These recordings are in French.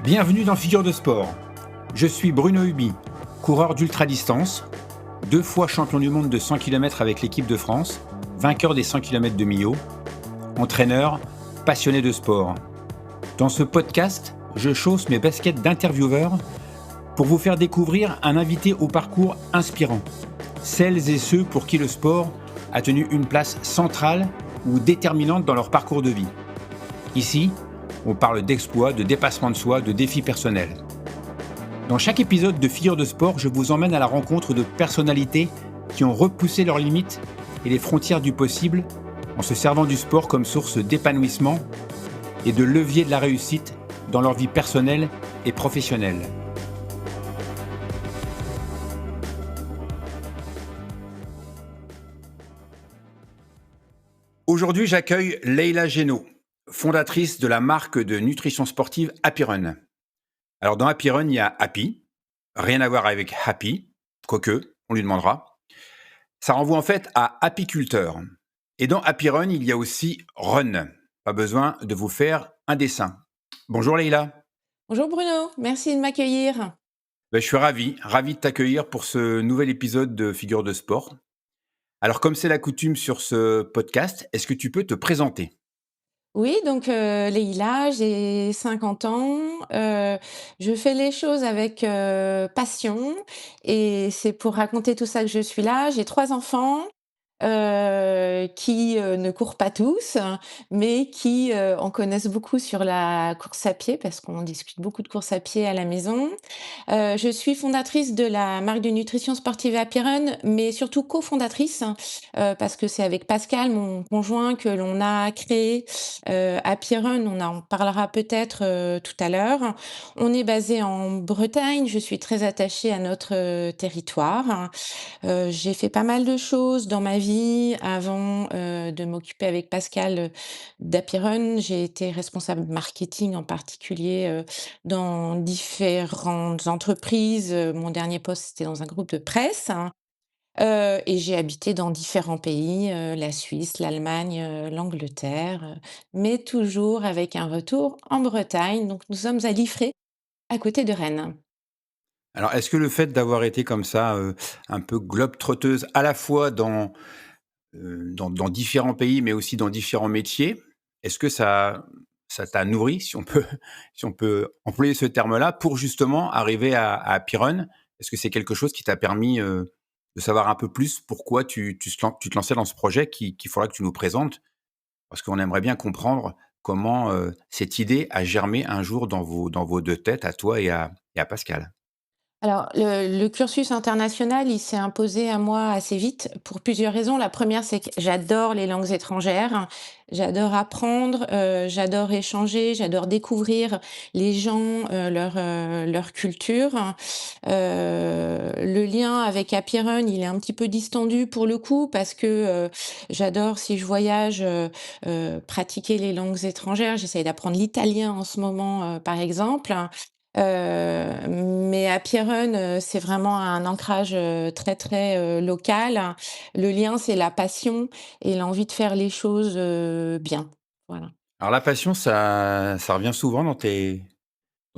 Bienvenue dans Figure de Sport. Je suis Bruno Hubi, coureur d'ultra-distance, 2 fois champion du monde de 100 km avec l'équipe de France, vainqueur des 100 km de Millau, entraîneur, passionné de sport. Dans ce podcast, je chausse mes baskets d'intervieweur pour vous faire découvrir un invité au parcours inspirant. Celles et ceux pour qui le sport a tenu une place centrale ou déterminante dans leur parcours de vie. Ici, on parle d'exploits, de dépassement de soi, de défis personnels. Dans chaque épisode de Figure de Sport, je vous emmène à la rencontre de personnalités qui ont repoussé leurs limites et les frontières du possible en se servant du sport comme source d'épanouissement et de levier de la réussite dans leur vie personnelle et professionnelle. Aujourd'hui, j'accueille Leïla Génaud, fondatrice de la marque de nutrition sportive Happy Run. Alors dans Happy Run, il y a Happy, rien à voir avec Happy, quoique, on lui demandera. Ça renvoie en fait à apiculteur. Et dans Happy Run, il y a aussi Run. Pas besoin de vous faire un dessin. Bonjour Leïla. Bonjour Bruno, merci de m'accueillir. Je suis ravi de t'accueillir pour ce nouvel épisode de Figure de Sport. Alors comme c'est la coutume sur ce podcast, est-ce que tu peux te présenter ? Oui, donc Leïla, j'ai 50 ans, je fais les choses avec passion et c'est pour raconter tout ça que je suis là. J'ai 3 enfants qui ne courent pas tous, mais qui en connaissent beaucoup sur la course à pied parce qu'on discute beaucoup de course à pied à la maison. Je suis fondatrice de la marque de nutrition sportive Happy Run, mais surtout cofondatrice, parce que c'est avec Pascal, mon conjoint, que l'on a créé Happy Run. On en parlera peut-être tout à l'heure. On est basé en Bretagne. Je suis très attachée à notre territoire. J'ai fait pas mal de choses dans ma vie avant de m'occuper avec Pascal d'Happy Run. J'ai été responsable marketing en particulier dans différentes entreprises. Mon dernier poste, c'était dans un groupe de presse, hein. Et j'ai habité dans différents pays, la Suisse, l'Allemagne, l'Angleterre, mais toujours avec un retour en Bretagne. Donc nous sommes à Liffré, à côté de Rennes. Alors est-ce que le fait d'avoir été comme ça, un peu globe-trotteuse à la fois dans différents pays, mais aussi dans différents métiers, est-ce que ça t'a nourri, si on peut si on peut employer ce terme-là, pour justement arriver à Happy Run? Est-ce que c'est quelque chose qui t'a permis, de savoir un peu plus pourquoi tu te lançais dans ce projet qu'il faudra que tu nous présentes? Parce qu'on aimerait bien comprendre comment, cette idée a germé un jour dans vos 2 têtes, à toi et à Pascal. Alors, le cursus international, il s'est imposé à moi assez vite pour plusieurs raisons. La première, c'est que j'adore les langues étrangères, j'adore apprendre, j'adore échanger, j'adore découvrir les gens, leur culture. Le lien avec Happy Run, il est un petit peu distendu pour le coup parce que j'adore, si je voyage, pratiquer les langues étrangères. J'essaye d'apprendre l'italien en ce moment, par exemple. Mais Happy Run, c'est vraiment un ancrage, très, très, local. Le lien, c'est la passion et l'envie de faire les choses, bien. Voilà. Alors la passion, ça revient souvent dans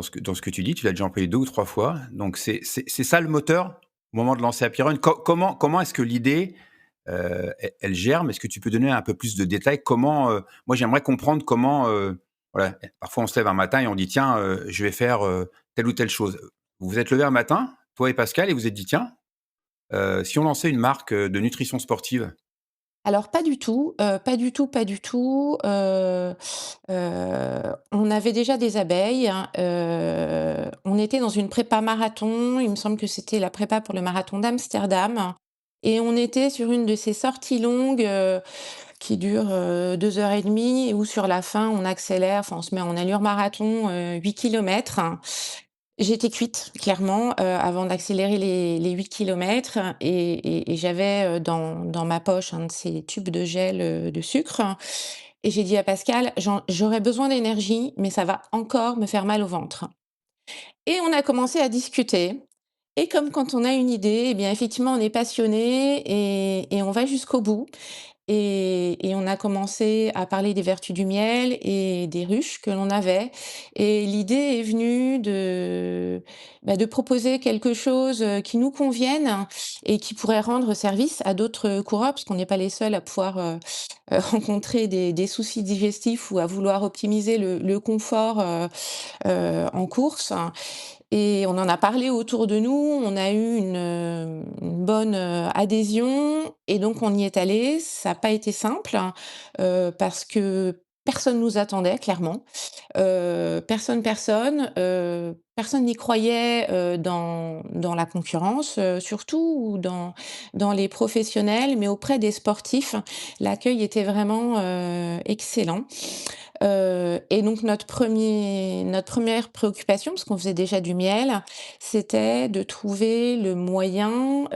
ce que tu dis. Tu l'as déjà employé 2 ou 3 fois, donc c'est ça le moteur au moment de lancer Happy Run? Comment est-ce que l'idée, elle germe? Est-ce que tu peux donner un peu plus de détails? Moi j'aimerais comprendre comment, voilà, parfois on se lève un matin et on dit: «Tiens, je vais faire, telle ou telle chose». Vous vous êtes levé un matin, toi et Pascal, et vous vous êtes dit: «Tiens, si on lançait une marque, de nutrition sportive?» Alors pas du tout, pas du tout, pas du tout. On avait déjà des abeilles, hein, on était dans une prépa marathon, il me semble que c'était la prépa pour le marathon d'Amsterdam et on était sur une de ces sorties longues, qui durent, 2 heures et demie où sur la fin on accélère, enfin on se met en allure marathon, 8 kilomètres. J'étais cuite clairement, avant d'accélérer les 8 kilomètres et j'avais, dans ma poche un de ces tubes de gel, de sucre et j'ai dit à Pascal: «J'aurais besoin d'énergie, mais ça va encore me faire mal au ventre» et on a commencé à discuter et comme quand on a une idée, eh bien effectivement on est passionné et on va jusqu'au bout et on a commencé à parler des vertus du miel et des ruches que l'on avait et l'idée est venue de proposer quelque chose, qui nous convienne et qui pourrait rendre service à d'autres coureurs, parce qu'on n'est pas les seuls à pouvoir, rencontrer des soucis digestifs ou à vouloir optimiser le confort, en course. Et on en a parlé autour de nous, on a eu une bonne, adhésion et donc on y est allé. Ça n'a pas été simple, parce que personne nous attendait clairement. Personne n'y croyait, dans la concurrence, surtout ou dans les professionnels, mais auprès des sportifs, l'accueil était vraiment, excellent. Et donc notre première préoccupation, parce qu'on faisait déjà du miel, c'était de trouver le moyen,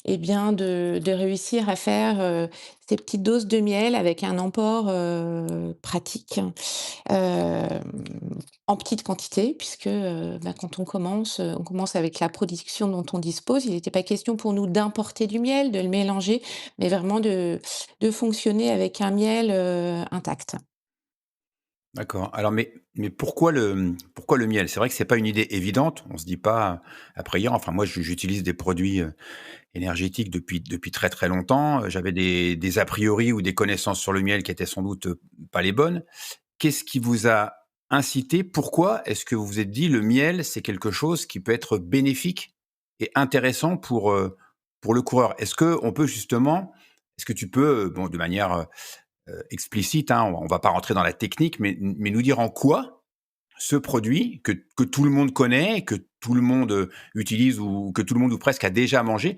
et bien de réussir à faire, ces petites doses de miel avec un apport, pratique, hem, en petite quantité puisque, quand on commence avec la production dont on dispose. Il n'était pas question pour nous d'importer du miel, de le mélanger, mais vraiment de fonctionner avec un miel, intact. D'accord. Alors mais pourquoi le miel? C'est vrai que c'est pas une idée évidente. On se dit pas, après hier enfin moi j'utilise des produits, énergétiques depuis très, très longtemps. J'avais des a priori ou des connaissances sur le miel qui étaient sans doute, pas les bonnes. Qu'est-ce qui vous a incité? Pourquoi est-ce que vous vous êtes dit: «Le miel, c'est quelque chose qui peut être bénéfique et intéressant pour le coureur»? Est-ce que tu peux, bon de manière, explicite, hein, on va pas rentrer dans la technique, mais nous dire en quoi ce produit que tout le monde connaît, que tout le monde, utilise ou que tout le monde ou presque a déjà mangé,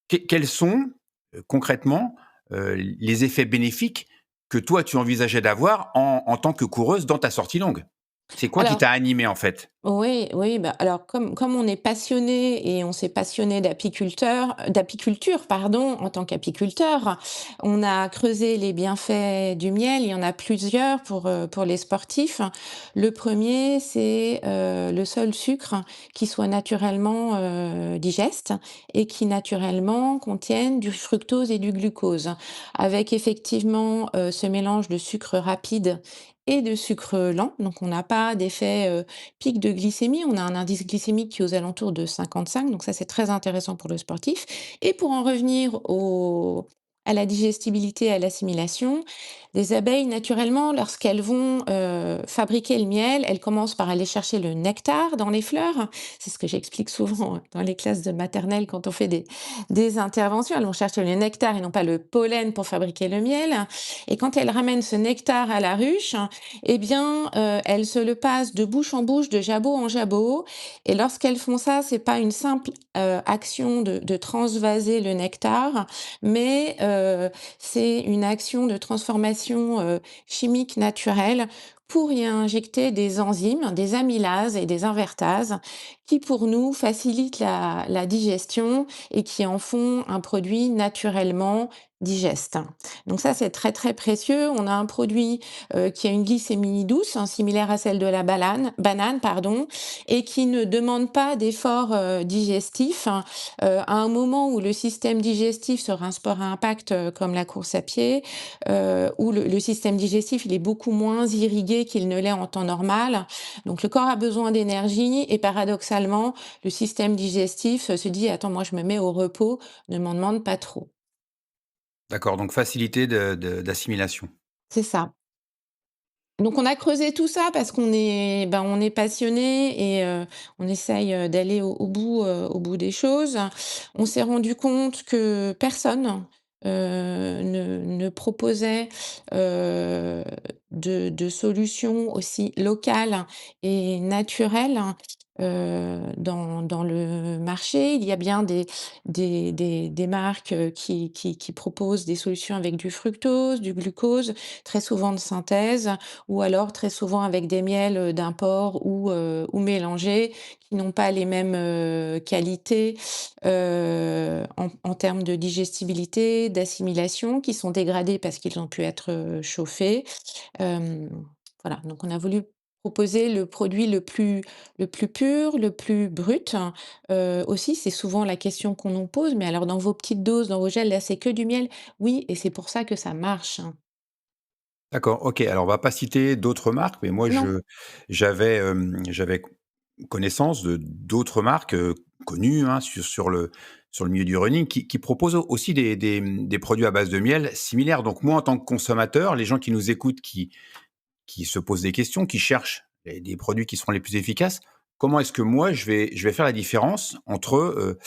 quels sont, concrètement, les effets bénéfiques que toi tu envisageais d'avoir en tant que coureuse dans ta sortie longue? C'est quoi qui Alors t'a animée en fait? oui, oui, bah, alors comme on est passionné et on s'est passionné d'apiculture, pardon, en tant qu'apiculteur, on a creusé les bienfaits du miel. Il y en a plusieurs pour les sportifs. Le premier, c'est, le seul sucre qui soit naturellement, digeste et qui naturellement contienne du fructose et du glucose. Avec effectivement, ce mélange de sucre rapide et de sucre lent, donc on n'a pas d'effet, pic de glycémie, on a un indice glycémique qui est aux alentours de 55, donc ça c'est très intéressant pour le sportif. Et pour en revenir à la digestibilité, à l'assimilation, les abeilles naturellement, lorsqu'elles vont fabriquer le miel, elles commencent par aller chercher le nectar dans les fleurs. C'est ce que j'explique souvent dans les classes de maternelle quand on fait des interventions. Elles vont chercher le nectar et non pas le pollen pour fabriquer le miel. Et quand elles ramènent ce nectar à la ruche, eh bien, elles se le passent de bouche en bouche, de jabot en jabot et lorsqu'elles font ça, c'est pas une simple, action de transvaser le nectar, mais, c'est une action de transformation, chimique naturelle pour y injecter des enzymes, des amylases et des invertases qui, pour nous, facilitent la digestion et qui en font un produit naturellement digeste. Donc ça, c'est très, très précieux. On a un produit qui a une glycémie douce, hein, similaire à celle de la banane, pardon, et qui ne demande pas d'effort digestif, hein. À un moment où le système digestif sur un sport à impact comme la course à pied, où le système digestif il est beaucoup moins irrigué qu'il ne l'est en temps normal. Donc le corps a besoin d'énergie et paradoxalement, le système digestif se dit: «Attends, moi je me mets au repos, ne m'en demande pas trop». D'accord, donc facilité d'assimilation. C'est ça. Donc on a creusé tout ça parce on est passionné et on essaye, d'aller au bout des choses. On s'est rendu compte que personne, ne proposait, heu, de solutions aussi locales et naturelles, dans le marché. Il y a bien des marques, qui proposent des solutions avec du fructose, du glucose, très souvent de synthèse ou alors très souvent avec des miels, d'import ou mélangés qui n'ont pas les mêmes, qualités, en termes de digestibilité, d'assimilation, qui sont dégradés parce qu'ils ont pu être, chauffés. Hem, voilà, donc on a voulu proposer le produit le plus pur, le plus brut. Aussi, c'est souvent la question qu'on nous pose: «Mais alors dans vos petites doses, dans vos gels, là, c'est que du miel?» Oui, et c'est pour ça que ça marche, hein. D'accord, OK. Alors on va pas citer d'autres marques, mais moi Non. j'avais connaissance de d'autres marques, connues, hein, sur le milieu du running qui proposent aussi des produits à base de miel similaires. Donc moi, en tant que consommateur, les gens qui nous écoutent, qui se posent des questions, qui cherchent des produits qui seront les plus efficaces, comment est-ce que moi je vais faire la différence entre,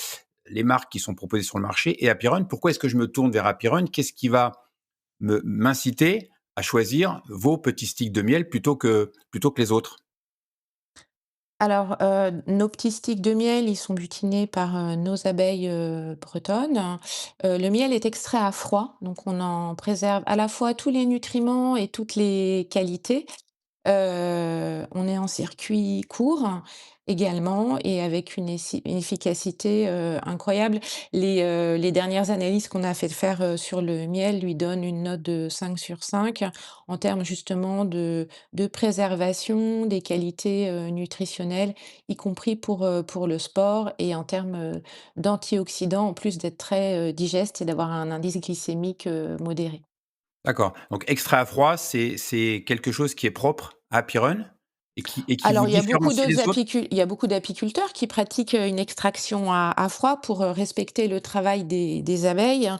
les marques qui sont proposées sur le marché et Happy Run? Pourquoi est-ce que je me tourne vers Happy Run? Qu'est-ce qui va me m'inciter à choisir vos petits sticks de miel plutôt que les autres? Alors, nos petits sticks de miel, ils sont butinés par, nos abeilles, bretonnes. Le miel est extrait à froid, donc on en préserve à la fois tous les nutriments et toutes les qualités. On est en circuit court également et avec une efficacité, incroyable. Les dernières analyses qu'on a fait faire, sur le miel lui donnent une note de 5 sur 5 en termes justement de préservation des qualités, nutritionnelles, y compris pour le sport et en termes, d'antioxydants, en plus d'être très, digeste et d'avoir un indice glycémique, modéré. D'accord, donc extrait à froid, c'est quelque chose qui est propre à Happy Run et qui vous Alors, différencie des autres? il y a beaucoup d'apiculteurs qui pratiquent, une extraction à froid pour, respecter le travail des abeilles.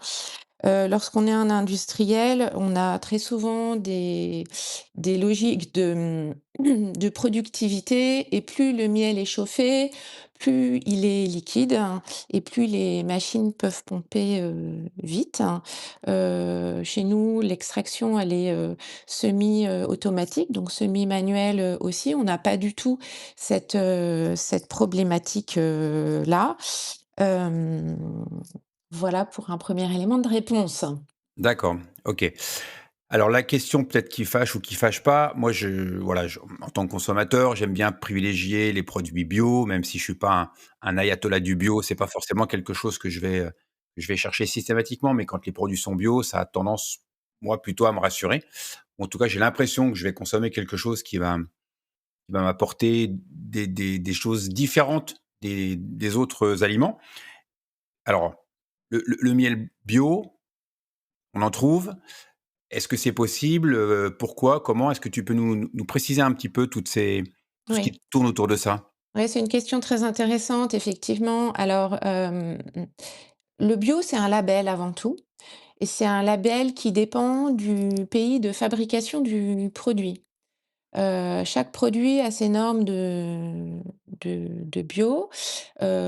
Lorsqu'on est un industriel, on a très souvent des logiques de productivité et plus le miel est chauffé, plus il est liquide et plus les machines peuvent pomper, vite. Chez nous, l'extraction, elle est, automatique, donc semi-manuelle, aussi. On n'a pas du tout cette problématique, là. Hem voilà pour un premier élément de réponse. D'accord, OK. Alors la question peut-être qui fâche ou qui fâche pas, moi en tant que consommateur, j'aime bien privilégier les produits bio, même si je suis pas un ayatollah du bio, c'est pas forcément quelque chose que je vais chercher systématiquement, mais quand les produits sont bio, ça a tendance, moi, plutôt à me rassurer. En tout cas, j'ai l'impression que je vais consommer quelque chose qui va m'apporter des choses différentes des autres aliments. Alors, le miel bio, on en trouve. Est-ce que c'est possible? Pourquoi? Comment? Est-ce que tu peux nous préciser un petit peu tout ce Oui, qui tourne autour de ça? ouais, c'est une question très intéressante effectivement. Alors, le bio, c'est un label avant tout et c'est un label qui dépend du pays de fabrication du produit. Chaque produit a ses normes de bio.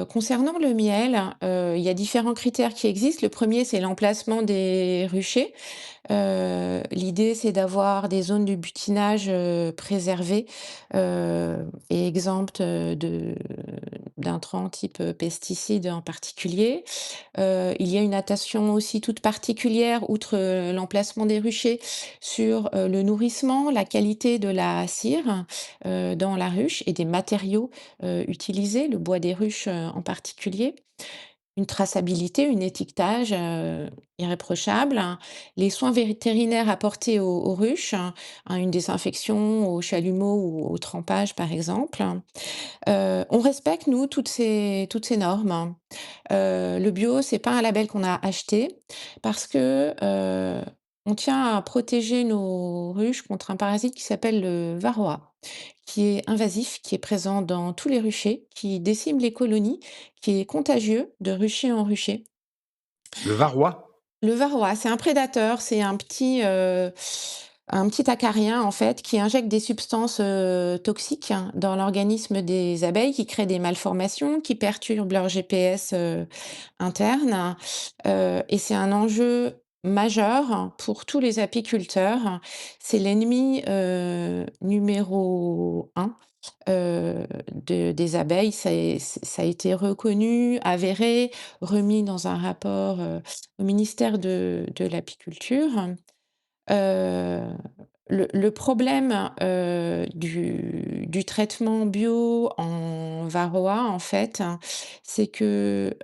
Concernant le miel, il y a différents critères qui existent. Le premier, c'est l'emplacement des ruchers. L'idée, c'est d'avoir des zones de butinage, préservées, et exemptes, d'intrants type, pesticides en particulier. Il y a une attention aussi toute particulière, outre, l'emplacement des ruchers, sur, le nourrissement, la qualité de la cire, dans la ruche et des matériaux, utilisés, le bois des ruches, en particulier. Une traçabilité, un étiquetage, irréprochable, hein. Les soins vétérinaires apportés aux ruches, hein, une désinfection au chalumeau ou au trempage, par exemple. On respecte, nous, toutes ces normes. Le bio, c'est pas un label qu'on a acheté parce que, on tient à protéger nos ruches contre un parasite qui s'appelle le varroa, qui est invasif, qui est présent dans tous les ruchers, qui décime les colonies, qui est contagieux de rucher en rucher. Le varroa? Le varroa, c'est un prédateur, c'est un petit acarien, en fait, qui injecte des substances, toxiques dans l'organisme des abeilles, qui crée des malformations, qui perturbent leur GPS, interne, et c'est un enjeu majeur pour tous les apiculteurs. C'est l'ennemi, numéro un des abeilles. Ça a été reconnu, avéré, remis dans un rapport, au ministère de l'apiculture. Heu, le problème, du traitement bio en varroa, en fait, hein, c'est que,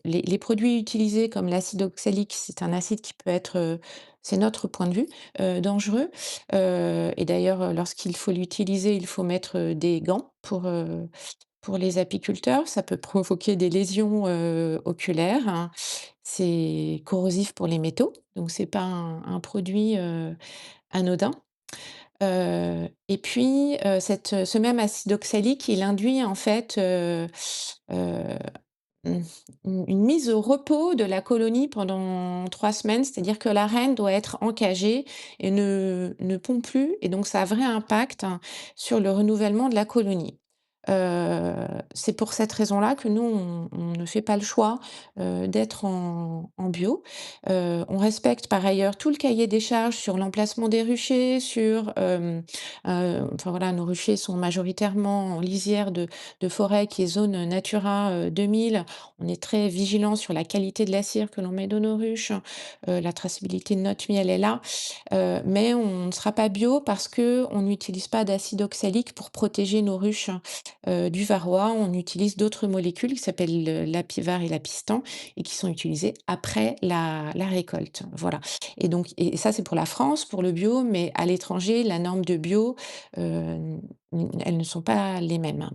les produits utilisés comme l'acide oxalique, c'est un acide qui peut être, c'est notre point de vue, dangereux. Et d'ailleurs, lorsqu'il faut l'utiliser, il faut mettre, des gants pour les apiculteurs. Ça peut provoquer des lésions, oculaires, hein. C'est corrosif pour les métaux, donc c'est pas un produit, anodin. Et puis, ce même acide oxalique, il induit en fait, heu, Mmh. Une mise au repos de la colonie pendant 3 semaines, c'est-à-dire que la reine doit être encagée et ne pond plus et donc ça a un vrai impact, hein, sur le renouvellement de la colonie. C'est pour cette raison-là que nous, on ne fait pas le choix, d'être en bio. On respecte par ailleurs tout le cahier des charges sur l'emplacement des ruchers, enfin voilà, nos ruchers sont majoritairement en lisière de forêt qui est zone Natura, 2000. On est très vigilant sur la qualité de la cire que l'on met dans nos ruches, la traçabilité de notre miel est là, mais on ne sera pas bio parce que on n'utilise pas d'acide oxalique pour protéger nos ruches, du varroa. On utilise d'autres molécules qui s'appellent l'apivar et l'apistan et qui sont utilisées après la récolte. Voilà et donc et ça, c'est pour la France, pour le bio, mais à l'étranger, la norme de bio, heu, elles ne sont pas les mêmes.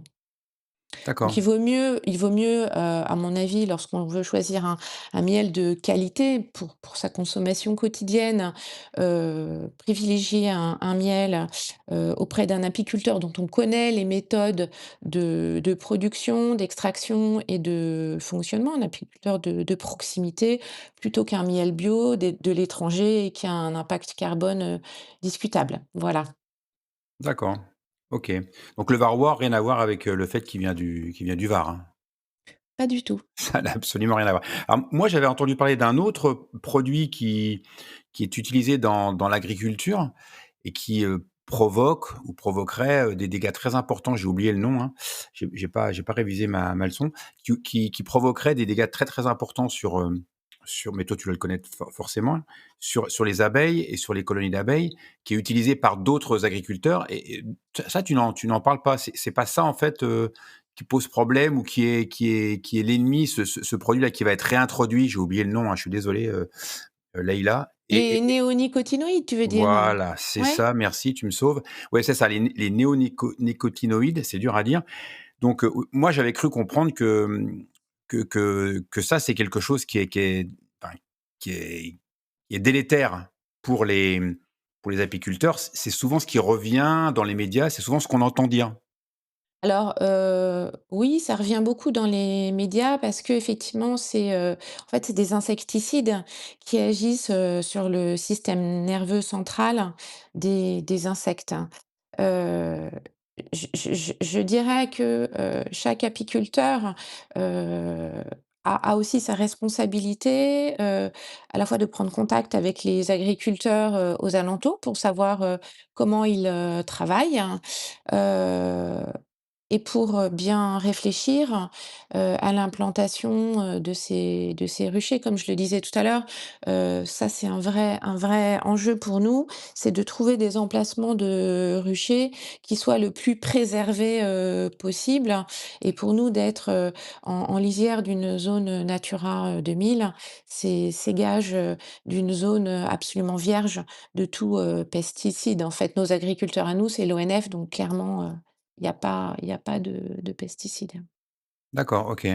Donc D'accord, il vaut mieux, à mon avis, lorsqu'on veut choisir un miel de qualité pour sa consommation quotidienne, privilégier un miel, auprès d'un apiculteur dont on connaît les méthodes de production, d'extraction et de fonctionnement, un apiculteur de proximité, plutôt qu'un miel bio de l'étranger et qui a un impact carbone, discutable. Voilà, d'accord. OK. Donc le Varroa, rien à voir avec, le fait qu'il vient du Var, hein? pas du tout. Ça n'a absolument rien à voir. Alors moi, j'avais entendu parler d'un autre produit qui est utilisé dans l'agriculture et qui, provoque ou provoquerait, des dégâts très importants. J'ai oublié le nom, hein. J'ai pas révisé ma leçon. Qui provoquerait des dégâts très, très importants sur mais toi, tu dois le connaître forcément, sur les abeilles et sur les colonies d'abeilles, qui est utilisé par d'autres agriculteurs et ça, tu n'en parles pas. C'est pas ça, en fait, qui pose problème ou qui est l'ennemi, ce produit-là qui va être réintroduit, j'ai oublié le nom, hein, je suis désolé, Leïla Les néonicotinoïdes, tu veux dire? voilà, c'est Ouais. ça, merci, tu me sauves. Ouais, c'est ça, les néonicotinoïdes, c'est dur à dire. Donc, moi, j'avais cru comprendre que ça, c'est quelque chose qui est enfin, qui est qui est délétère pour les apiculteurs. C'est souvent ce qui revient dans les médias, c'est souvent ce qu'on entend dire. Alors, oui, ça revient beaucoup dans les médias parce qu'effectivement, en fait, c'est des insecticides qui agissent, sur le système nerveux central des insectes. Heu, je dirais que, chaque apiculteur, heu, a aussi sa responsabilité, à la fois de prendre contact avec les agriculteurs, aux alentours pour savoir, comment ils, travaillent. Heu et pour, bien réfléchir, à l'implantation, de ces ruchers. Comme je le disais tout à l'heure, ça c'est un vrai enjeu pour nous, c'est de trouver des emplacements de ruchers qui soient le plus préservés, possible et pour nous d'être, en lisière d'une zone, Natura, 2000, c'est gage, d'une zone, absolument vierge de tout, pesticide. En fait, nos agriculteurs à nous, c'est l'ONF, donc clairement, il y a pas de pesticides. D'accord, OK.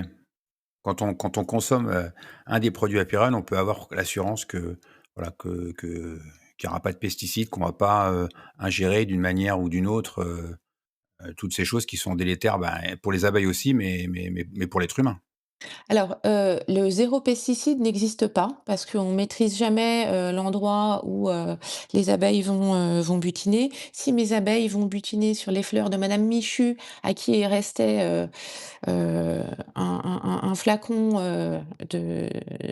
Quand on consomme, un des produits Apiral, on peut avoir l'assurance que, voilà, qu'il y aura pas de pesticides, qu'on va pas, ingérer d'une manière ou d'une autre, toutes ces choses qui sont délétères, ben, pour les abeilles aussi, mais pour l'être humain. Alors, le zéro pesticide n'existe pas parce qu'on maîtrise jamais, l'endroit où, les abeilles vont butiner. Si mes abeilles vont butiner sur les fleurs de madame Michu, à qui il restait, un flacon,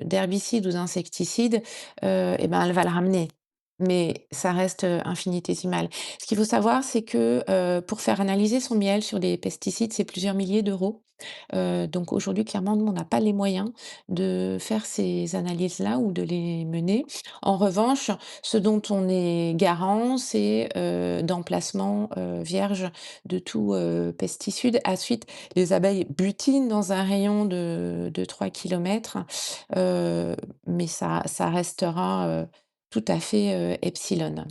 d'herbicide ou d'insecticide, et ben, elle va le ramener. Mais ça reste, infinitésimal. Ce qu'il faut savoir, c'est que, pour faire analyser son miel sur des pesticides, c'est plusieurs milliers d'euros. Donc aujourd'hui, clairement, nous, on n'a pas les moyens de faire ces analyses-là ou de les mener. En revanche, ce dont on est garant, c'est, d'emplacements, vierges de tout, pesticide. Ensuite, les abeilles butinent dans un rayon de 3 kilomètres, mais ça restera, tout à fait, epsilon.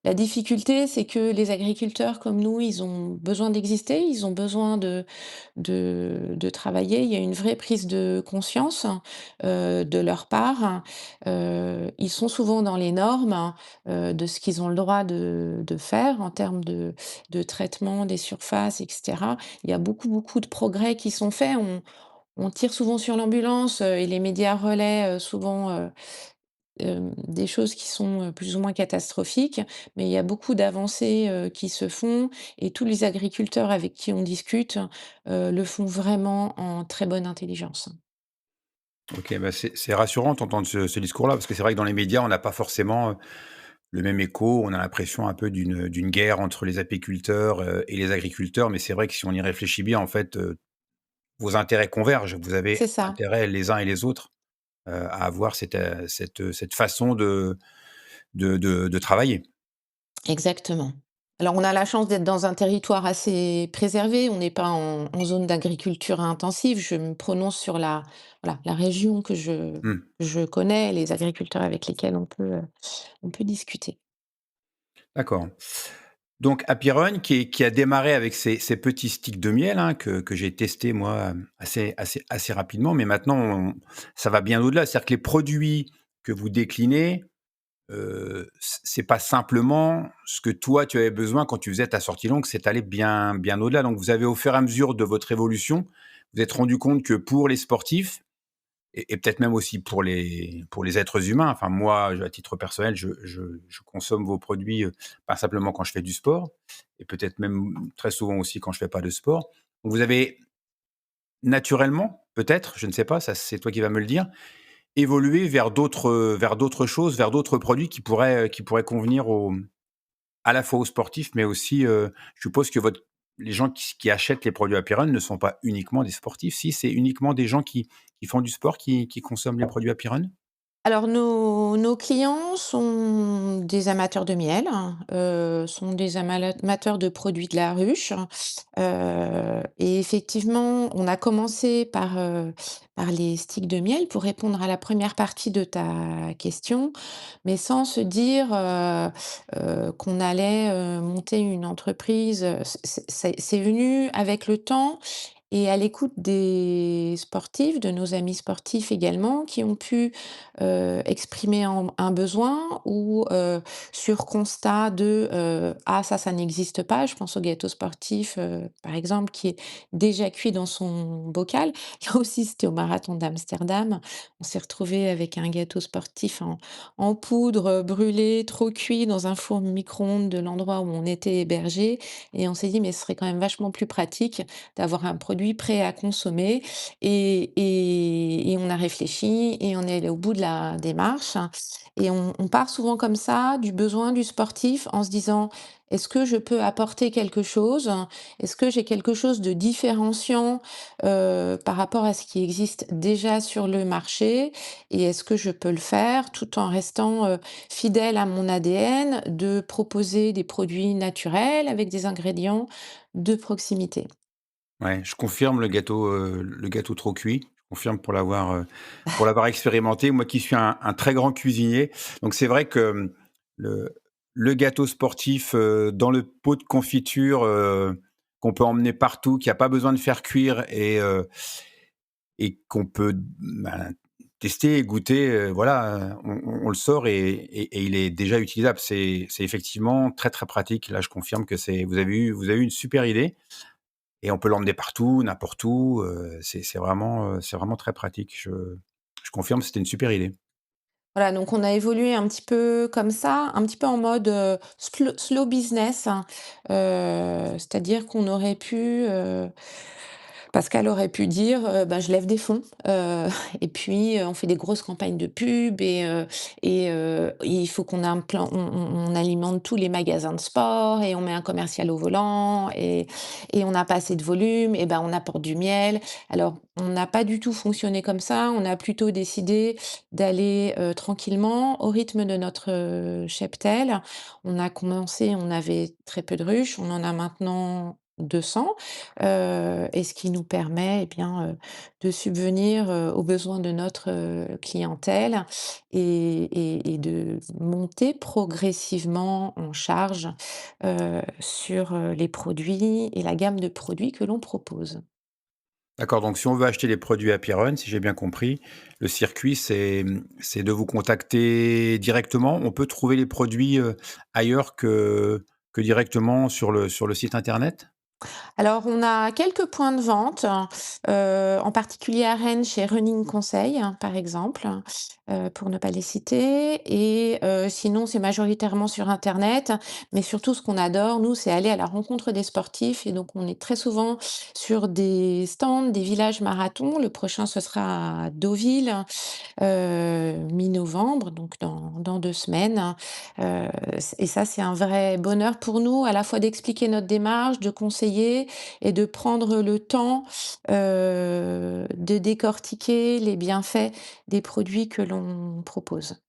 La difficulté, c'est que les agriculteurs comme nous, ils ont besoin d'exister, ils ont besoin de travailler. Il y a une vraie prise de conscience, de leur part. Ils sont souvent dans les normes, de ce qu'ils ont le droit de faire en termes de traitement des surfaces et cetera. Il y a beaucoup, beaucoup de progrès qui sont faits. On tire souvent sur l'ambulance, et les médias relaient, souvent, des choses qui sont, plus ou moins catastrophiques, mais il y a beaucoup d'avancées, qui se font et tous les agriculteurs avec qui on discute, le font vraiment en très bonne intelligence. OK, bah, c'est rassurant d'entendre ce discours-là, parce que c'est vrai que dans les médias, on n'a pas forcément, le même écho. On a l'impression un peu d'une guerre entre les apiculteurs, et les agriculteurs, mais c'est vrai que si on y réfléchit bien, en fait, vos intérêts convergent. Vous avez C'est ça, intérêt les uns et les autres, à avoir cette façon de travailler. exactement. Alors on a la chance d'être dans un territoire assez préservé, on n'est pas en zone d'agriculture intensive. Je me prononce sur la voilà, la région Mmh. que je connais, les agriculteurs avec lesquels on peut discuter. D'accord. Donc Happy Run qui a démarré avec ces petits sticks de miel, hein, que j'ai testés moi, assez rapidement, mais maintenant ça va bien au-delà. C'est-à-dire que les produits que vous déclinez, c'est pas simplement ce que toi tu avais besoin quand tu faisais ta sortie longue, c'est allé bien au-delà. Donc vous avez au fur et à mesure de votre évolution, vous êtes rendu compte que pour les sportifs, et peut-être même aussi pour les êtres humains. Enfin moi, à titre personnel, je consomme vos produits, pas simplement quand je fais du sport, et peut-être même très souvent aussi quand je fais pas de sport. Donc vous avez naturellement, peut-être, je ne sais pas, ça c'est toi qui vas me le dire, évolué vers d'autres choses, vers d'autres produits qui pourraient convenir à la fois aux sportifs, mais aussi, je suppose que les gens qui achètent les produits Apiron ne sont pas uniquement des sportifs. Si, c'est uniquement des gens qui font du sport qui consomment les produits Apiron? Alors nos clients sont des amateurs de miel, hein, sont des amateurs de produits de la ruche, et effectivement, on a commencé par les sticks de miel pour répondre à la première partie de ta question, mais sans se dire, qu'on allait, monter une entreprise, c'est venu avec le temps et à l'écoute des sportifs, de nos amis sportifs également, qui ont pu, exprimer un besoin ou, sur constat de, «Ah ça n'existe pas». Je pense au gâteau sportif, par exemple, qui est déjà cuit dans son bocal. Là aussi, c'était au marathon d'Amsterdam. On s'est retrouvé avec un gâteau sportif en poudre, brûlé, trop cuit dans un four micro-ondes de l'endroit où on était hébergé et on s'est dit: «Mais ce serait quand même vachement plus pratique d'avoir un produit prêt à consommer» et on a réfléchi et on est allé au bout de la démarche et on part souvent comme ça du besoin du sportif en se disant: «Est-ce que je peux apporter quelque chose? Est-ce que j'ai quelque chose de différenciant, par rapport à ce qui existe déjà sur le marché? Et est-ce que je peux le faire tout en restant, fidèle à mon ADN de proposer des produits naturels avec des ingrédients de proximité?» Ouais, je confirme le gâteau trop cuit. Je confirme pour l'avoir expérimenté, moi qui suis un très grand cuisinier. Donc c'est vrai que, le le gâteau sportif, dans le pot de confiture, qu'on peut emmener partout, qui a pas besoin de faire cuire et qu'on peut, ben, tester, goûter, voilà, on le sort et il est déjà utilisable. C'est effectivement très, très pratique. Là, je confirme que vous avez eu une super idée. Et on peut l'emmener partout, n'importe où, c'est vraiment très pratique. Je confirme, c'était une super idée. Voilà, donc on a évolué un petit peu comme ça, un petit peu en mode, slow business, hein. C'est-à-dire qu'on aurait pu, Pascal aurait pu dire, bah, je lève des fonds, et puis, on fait des grosses campagnes de pub il faut qu'on on alimente tous les magasins de sport et on met un commercial au volant et on n'a pas assez de volume et ben, on apporte du miel. Alors, on n'a pas du tout fonctionné comme ça, on a plutôt décidé d'aller, tranquillement au rythme de notre, cheptel. On a commencé, on avait très peu de ruches, on en a maintenant de sang, et ce qui nous permet, eh bien, de subvenir, aux besoins de notre, clientèle et de monter progressivement en charge, sur, les produits et la gamme de produits que l'on propose. D'accord, donc si on veut acheter les produits Happy Run, si j'ai bien compris, le circuit, c'est de vous contacter directement? On peut trouver les produits, ailleurs que directement sur le site internet? Alors, on a quelques points de vente, en particulier à Rennes chez Running Conseil, par exemple, pour ne pas les citer et sinon, c'est majoritairement sur internet. Mais surtout, ce qu'on adore, nous, c'est aller à la rencontre des sportifs et donc on est très souvent sur des stands, des villages marathons. Le prochain, ce sera à Deauville, mi-novembre, donc dans 2 semaines. Et ça, c'est un vrai bonheur pour nous, à la fois d'expliquer notre démarche, de conseiller et de prendre le temps, de décortiquer les bienfaits des produits que l'on propose.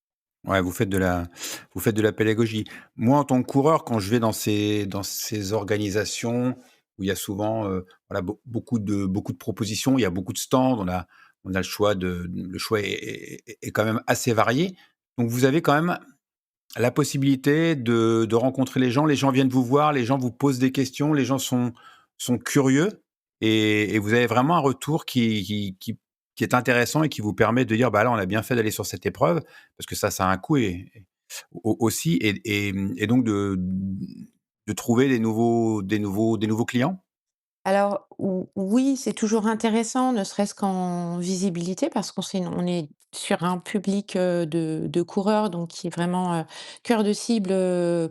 Ouais, vous faites de la pédagogie. Moi, en tant que coureur, quand je vais dans ces organisations où il y a souvent, voilà, beaucoup de propositions, il y a beaucoup de stands, on a le choix est quand même assez varié. Donc vous avez quand même la possibilité de rencontrer les gens viennent vous voir, les gens vous posent des questions, les gens sont curieux et vous avez vraiment un retour qui est intéressant et qui vous permet de dire: «Bah, là, on a bien fait d'aller sur cette épreuve», parce que ça a un coût et au aussi et donc de trouver des nouveaux clients? Alors oui, c'est toujours intéressant, ne serait-ce qu'en visibilité, parce on est sur un public, de coureurs, donc qui est vraiment, cœur de cible,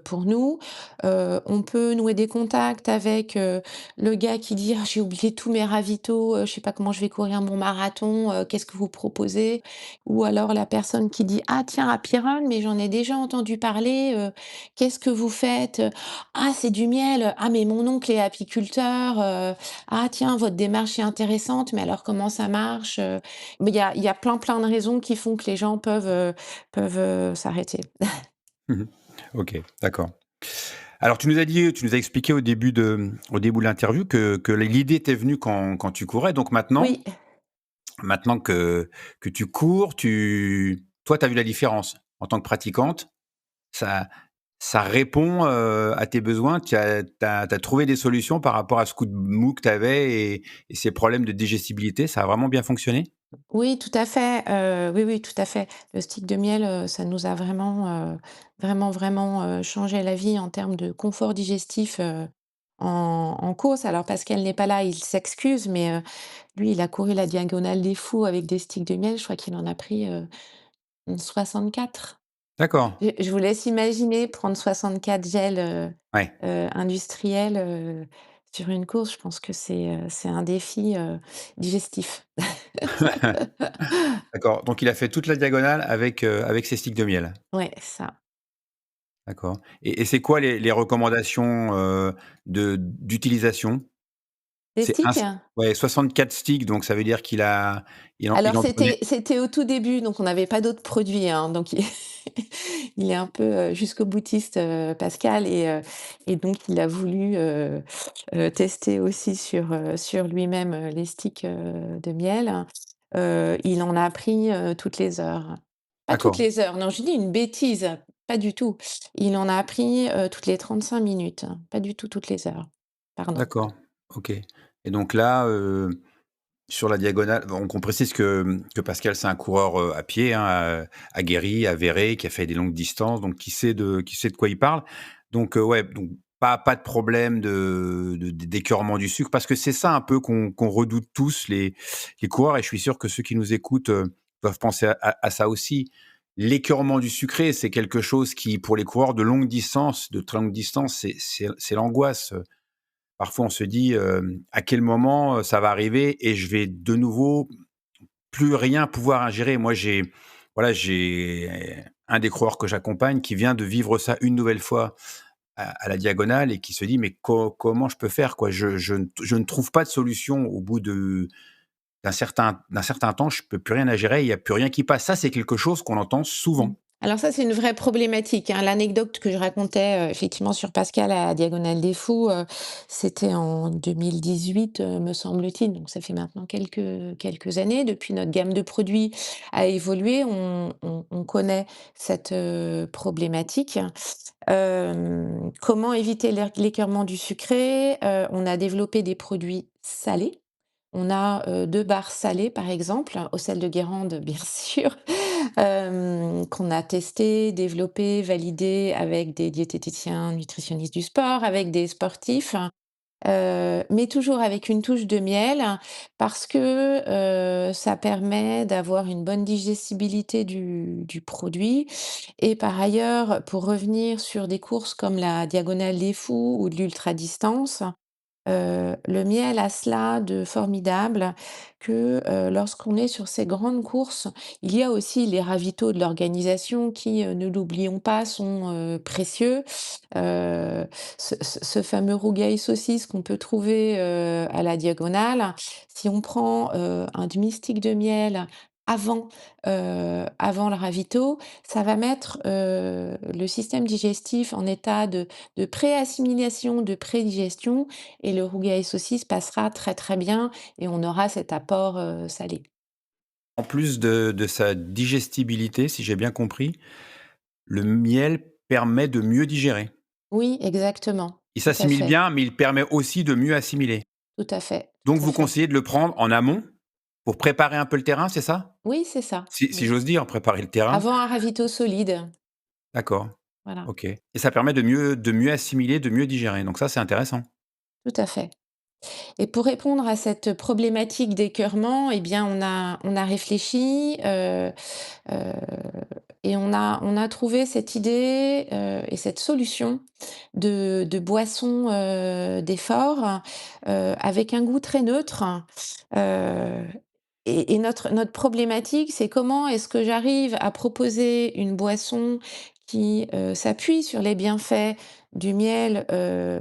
pour nous. On peut nouer des contacts avec, le gars qui dit: «Ah, j'ai oublié tous mes ravitaux, je sais pas comment je vais courir mon marathon, qu'est-ce que vous proposez?» Ou alors la personne qui dit: «Ah tiens, à Run, mais j'en ai déjà entendu parler, qu'est-ce que vous faites?» «Ah, c'est du miel. Ah, mais mon oncle est apiculteur, Ah tiens, votre démarche est intéressante, mais alors comment ça marche?» Mais il y a plein de raisons qui font que les gens peuvent s'arrêter. Mmh. OK, d'accord. Alors tu nous as expliqué au début de l'interview que l'idée t'est venue quand tu courais. Donc Oui. maintenant que tu cours, toi, tu as vu la différence. En tant que pratiquante, ça ça répond, à tes besoins. Tu as trouvé des solutions par rapport à ce coup de mou que tu avais et ces problèmes de digestibilité, ça a vraiment bien fonctionné? Oui, tout à fait, oui, oui, tout à fait. Le stick de miel, ça nous a vraiment, changé la vie en termes de confort digestif, en course. Alors parce qu'elle n'est pas là, il s'excuse, mais lui, il a couru la diagonale des fous avec des sticks de miel. Je crois qu'il en a pris, 64. D'accord, Je vous laisse imaginer prendre 64 gels, ouais. industriels, sur une course. Je pense que c'est un défi, digestif. D'accord, donc il a fait toute la diagonale avec ses sticks de miel? Ouais, ça. D'accord et c'est quoi les recommandations, d'utilisation? Les C'est ins sticks? Ouais, 64 sticks, donc ça veut dire Alors il en prenait c'était au tout début, donc on n'avait pas d'autres produits, hein, donc il il est un peu, jusqu'au boutiste, Pascal et donc il a voulu, tester aussi sur lui-même, les sticks, de miel. Il en a pris, toutes les heures. Pas toutes d'accord, les heures, non, je dis une bêtise, pas du tout. Il en a pris, toutes les 35 minutes, pas du tout toutes les heures. Pardon. d'accord, OK et donc là, sur la diagonale, donc on précise que Pascal, c'est un coureur, à pied, hein, aguerri, avéré, qui a fait des longues distances, donc qui sait de quoi il parle. Donc, ouais, donc pas de problème d'écœurement du sucre, parce que c'est ça un peu qu'on redoute tous les coureurs et je suis sûr que ceux qui nous écoutent, doivent penser à ça aussi. L'écœurement du sucré, c'est quelque chose qui, pour les coureurs de longue distance, de très longue distance, c'est l'angoisse. Parfois, on se dit, «À quel moment, ça va arriver et je vais de nouveau plus rien pouvoir ingérer?» Moi, j'ai un des coureurs que j'accompagne qui vient de vivre ça une nouvelle fois à la diagonale et qui se dit: «Mais comment je peux faire, quoi? Je ne trouve pas de solution au bout d'un certain temps, je peux plus rien ingérer, il y a plus rien qui passe». Ça, c'est quelque chose qu'on entend Mmh. souvent. Alors ça, c'est une vraie problématique, hein. L'anecdote que je racontais, effectivement sur Pascal à Diagonale des Fous, c'était en 2018, me semble-t-il, donc ça fait maintenant quelques années. Depuis, notre gamme de produits a évolué. On connaît cette, problématique. Comment éviter l'écoeurement du sucré? On a développé des produits salés. On a, 2 barres salées, par exemple, au sel de Guérande, bien sûr, qu'on a testé, développé, validé avec des diététiciens, nutritionnistes du sport, avec des sportifs. Mais toujours avec une touche de miel parce que, ça permet d'avoir une bonne digestibilité du produit et par ailleurs, pour revenir sur des courses comme la Diagonale des Fous ou de l'ultra-distance, le miel a cela de formidable que, lorsqu'on est sur ces grandes courses, il y a aussi les ravitaux de l'organisation qui, ne l'oublions pas, sont, précieux. Heu, ce fameux rougail saucisse qu'on peut trouver, à la Diagonale, si on prend, un demi-stick de miel avant le ravito, ça va mettre, le système digestif en état de pré-assimilation, de prédigestion et le rougail saucisse passera très, très bien et on aura cet apport, salé. En plus de sa digestibilité, si j'ai bien compris, le miel permet de mieux digérer. Oui, exactement, Il tout à s'assimile fait, bien, mais il permet aussi de mieux assimiler. tout à fait, Donc tout à vous fait. conseillez de le prendre en amont pour préparer un peu le terrain, c'est ça? Oui, c'est ça, Si oui. j'ose dire, préparer le terrain? Avant un ravito solide, D'accord, voilà, OK, et ça permet de mieux assimiler, de mieux digérer, donc ça, c'est intéressant. tout à fait. Et pour répondre à cette problématique d'écœurement, eh bien, on a réfléchi, heu et on a trouvé cette idée, et cette solution de boisson, d'effort, avec un goût très neutre, heu et notre problématique, c'est comment est-ce que j'arrive à proposer une boisson qui, s'appuie sur les bienfaits du miel,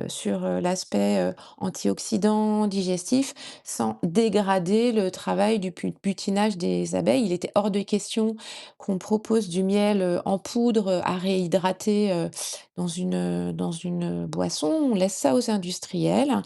sur, l'aspect, antioxydant, digestif, sans dégrader le travail du butinage des abeilles. Il était hors de question qu'on propose du miel, en poudre, à réhydrater, dans une boisson. On laisse ça aux industriels.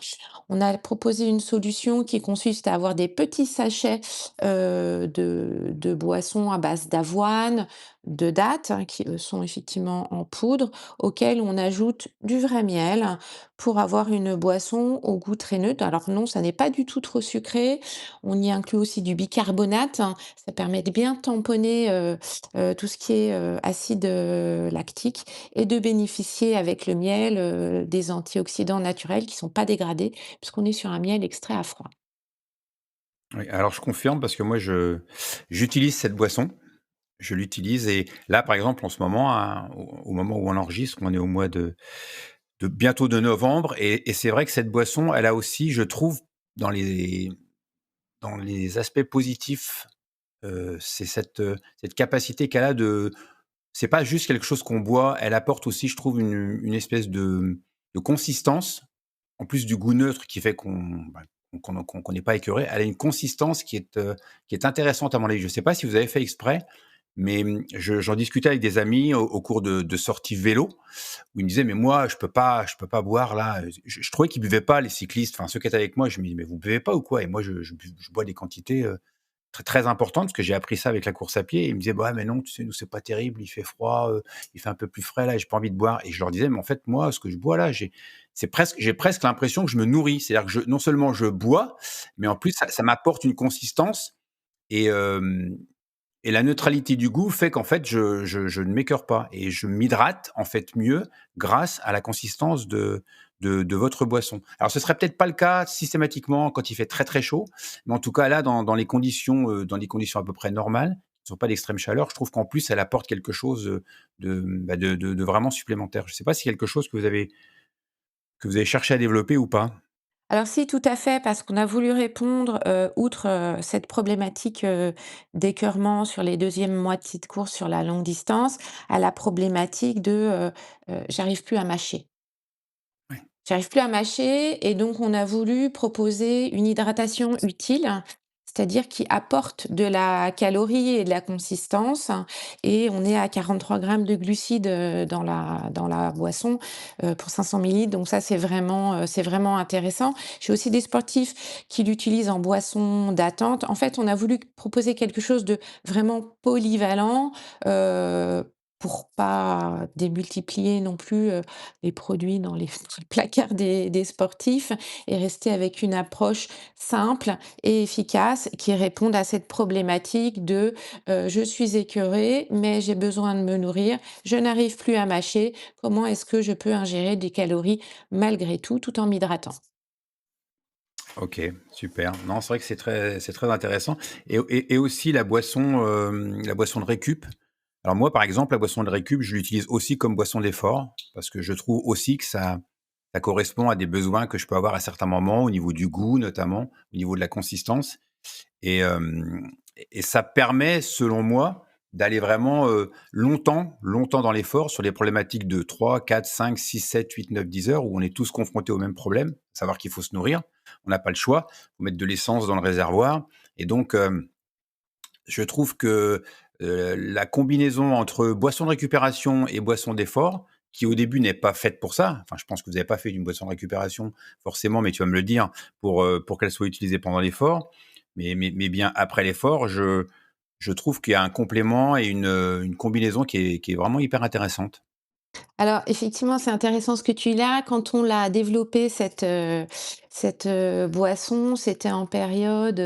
On a proposé une solution qui consiste à avoir des petits sachets, de boissons à base d'avoine, de dattes, hein, qui, sont effectivement en poudre, auxquelles on ajoute du vrai miel pour avoir une boisson au goût très neutre. Alors non, ça n'est pas du tout trop sucré. On y inclut aussi du bicarbonate, hein. Ça permet de bien tamponner, tout ce qui est, acide, lactique et de bénéficier avec le miel, des antioxydants naturels qui sont pas dégradés puisqu'on est sur un miel extrait à froid. Oui, alors je confirme parce que moi j'utilise cette boisson, je l'utilise et là, par exemple, en ce moment, hein, au moment où on enregistre, on est au mois de bientôt de novembre et c'est vrai que cette boisson, elle a aussi, je trouve, dans les dans les aspects positifs, c'est cette capacité qu'elle a de c'est pas juste quelque chose qu'on boit, elle apporte aussi, je trouve, une espèce de consistance, en plus du goût neutre qui fait qu'on n'est pas écœuré. Elle a une consistance qui est intéressante à mon avis. Je ne sais pas si vous avez fait exprès, mais j'en discutais avec des amis au cours de sorties vélo, où ils me disaient: «Mais moi, je peux pas boire là». Je trouvais qu'ils buvaient pas, les cyclistes, enfin ceux qui étaient avec moi. Je me dis: «Mais vous buvez pas ou quoi?» Et moi je bois des quantités, très, très importantes, parce que j'ai appris ça avec la course à pied. Et ils me disaient: «Bah, ouais, mais non, tu sais, nous, c'est pas terrible, il fait froid, il fait un peu plus frais là, j'ai pas envie de boire». Et je leur disais: «Mais en fait, moi, ce que je bois là, j'ai presque l'impression que je me nourris». C'est-à-dire que non seulement je bois, mais en plus ça m'apporte une consistance et la neutralité du goût fait qu'en fait je ne m'écoeure pas et je m'hydrate en fait mieux grâce à la consistance de votre boisson. Alors ce serait peut-être pas le cas systématiquement quand il fait très, très chaud, mais en tout cas là dans les conditions à peu près normales, qui ne sont pas d'extrême chaleur, je trouve qu'en plus elle apporte quelque chose, de vraiment supplémentaire. Je ne sais pas si c'est quelque chose que vous avez cherché à développer ou pas? Alors si, tout à fait, parce qu'on a voulu répondre, outre, cette problématique, d'écœurement sur les deuxièmes moitiés de course sur la longue distance, à la problématique de, j'arrive plus à mâcher. Ouais. J'arrive plus à mâcher et donc on a voulu proposer une hydratation utile. c'est-à-dire qui apporte de la calorie et de la consistance et on est à 43 grammes de glucides, dans la boisson, pour 500 millilitres donc ça c'est vraiment intéressant. J'ai aussi des sportifs qui l'utilisent en boisson d'attente. En fait, on a voulu proposer quelque chose de vraiment polyvalent, pour pas démultiplier non plus, les produits dans les dans le placard des sportifs et rester avec une approche simple et efficace qui réponde à cette problématique de, «Je suis écœurée, mais j'ai besoin de me nourrir, je n'arrive plus à mâcher. Comment est-ce que je peux ingérer des calories malgré tout, tout en m'hydratant?» OK, super. Non, c'est vrai que c'est très intéressant et aussi la boisson de récup. Alors moi, par exemple, la boisson de récup, je l'utilise aussi comme boisson d'effort parce que je trouve aussi que ça correspond à des besoins que je peux avoir à certains moments, au niveau du goût notamment, au niveau de la consistance et hem et ça permet, selon moi, d'aller vraiment, longtemps dans l'effort sur des problématiques de 3, 4, 5, 6, 7, 8, 9, 10 heures où on est tous confrontés au même problème, savoir qu'il faut se nourrir. On n'a pas le choix, faut mettre de l'essence dans le réservoir et donc je trouve que, la combinaison entre boisson de récupération et boisson d'effort, qui au début n'est pas faite pour ça, enfin je pense que vous n'avez pas fait d'une boisson de récupération forcément, mais tu vas me le dire, pour qu'elle soit utilisée pendant l'effort. Mais bien après l'effort, je trouve qu'il y a un complément et une combinaison qui est vraiment hyper intéressante. Alors effectivement, c'est intéressant ce que tu dis là. Quand on l'a développé cette boisson, c'était en période,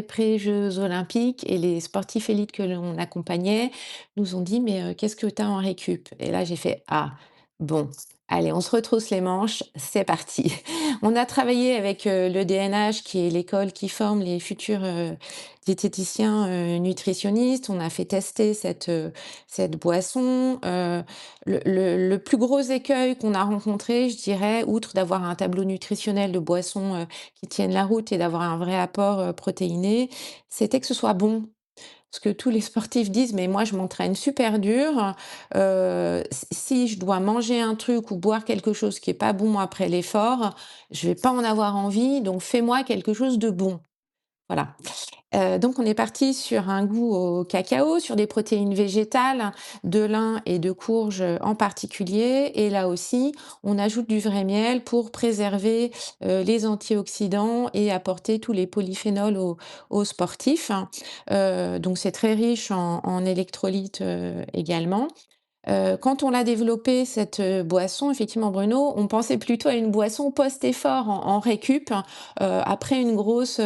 pré-jeux olympiques et les sportifs élites que l'on accompagnait nous ont dit: «Mais, qu'est-ce que tu as en récup?» et là j'ai fait: «Ah bon, allez on se retrousse les manches, c'est parti». On a travaillé avec, le DNH qui est l'école qui forme les futurs, diététiciens, nutritionnistes. On a fait tester cette boisson, le plus gros écueil qu'on a rencontré, je dirais, outre d'avoir un tableau nutritionnel de boissons, qui tiennent la route et d'avoir un vrai apport, protéiné, c'était que ce soit bon. Parce que tous les sportifs disent: «Mais moi je m'entraîne super dur, si je dois manger un truc ou boire quelque chose qui est pas bon après l'effort, je vais pas en avoir envie, donc fais-moi quelque chose de bon». Voilà. Donc on est parti sur un goût au cacao, sur des protéines végétales, de lin et de courge, en particulier et là aussi, on ajoute du vrai miel pour préserver, les antioxydants et apporter tous les polyphénols aux sportifs. Donc c'est très riche en électrolytes, également. Quand on l'a développée cette, boisson, effectivement Bruno, on pensait plutôt à une boisson post-effort en récup, après une grosse,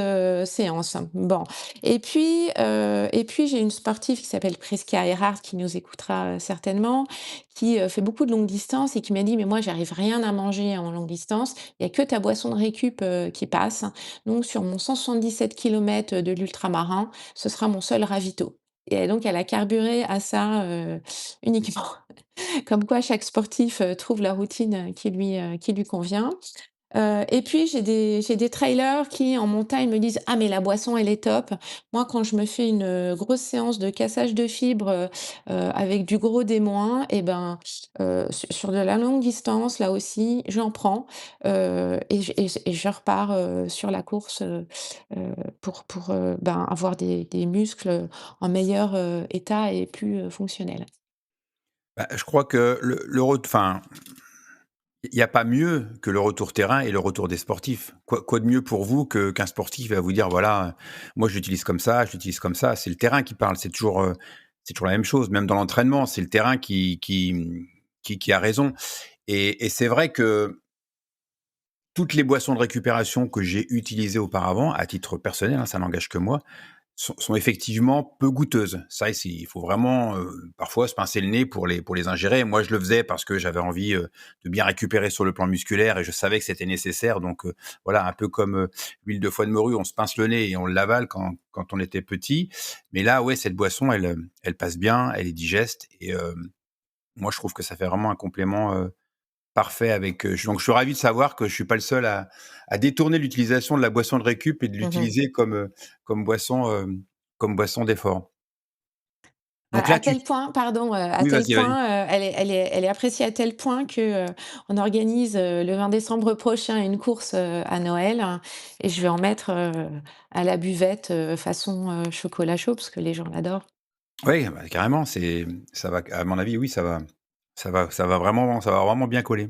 séance. Bon et puis j'ai une sportive qui s'appelle Prisca Erhard qui nous écoutera, certainement, qui, fait beaucoup de longue distance et qui m'a dit: «Mais moi j'arrive rien à manger en longue distance, il y a que ta boisson de récup, qui passe. Donc sur mon 177 kilomètres de l'ultramarin, ce sera mon seul ravito». Et donc elle a carburé à ça, uniquement. Comme quoi chaque sportif, trouve la routine, qui lui convient. Et puis j'ai des trailers qui en montagne me disent: «Ah mais la boisson elle est top». Moi quand je me fais une, grosse séance de cassage de fibres, avec du gros D-, et ben, sur de la longue distance là aussi j'en prends, et je repars, sur la course, pour, ben, avoir des muscles, en meilleur, état et plus, fonctionnels. Bah, je crois que enfin, il n'y a pas mieux que le retour terrain et le retour des sportifs. Quoi de mieux pour vous qu'un sportif va vous dire: «Voilà, moi je l'utilise comme ça, je l'utilise comme ça». C'est le terrain qui parle, c'est toujours la même chose. Même dans l'entraînement, c'est le terrain qui a raison et c'est vrai que toutes les boissons de récupération que j'ai utilisées auparavant, à titre personnel, hein, ça n'engage que moi, sont effectivement peu goûteuses. Ça, il faut vraiment, parfois se pincer le nez pour les ingérer. Moi, je le faisais parce que j'avais envie, de bien récupérer sur le plan musculaire et je savais que c'était nécessaire donc voilà, un peu comme, l'huile de foie de morue, on se pince le nez et on l'avale quand on était petit. Mais là, ouais, cette boisson, elle passe bien, elle est digeste et moi, je trouve que ça fait vraiment un complément, parfait avec, donc je suis ravi de savoir que je suis pas le seul à détourner l'utilisation de la boisson de récup et de Mmh. l'utiliser comme boisson, comme boisson d'effort. Donc À là, tu tel point, pardon, à oui, tel vas-y, vas-y. point, elle est appréciée à tel point que, on organise, le 20 décembre prochain une course, à Noël, et je vais en mettre, à la buvette, façon, chocolat chaud parce que les gens l'adorent. Oui, bah, carrément, ça va à mon avis, oui, ça va vraiment bien coller.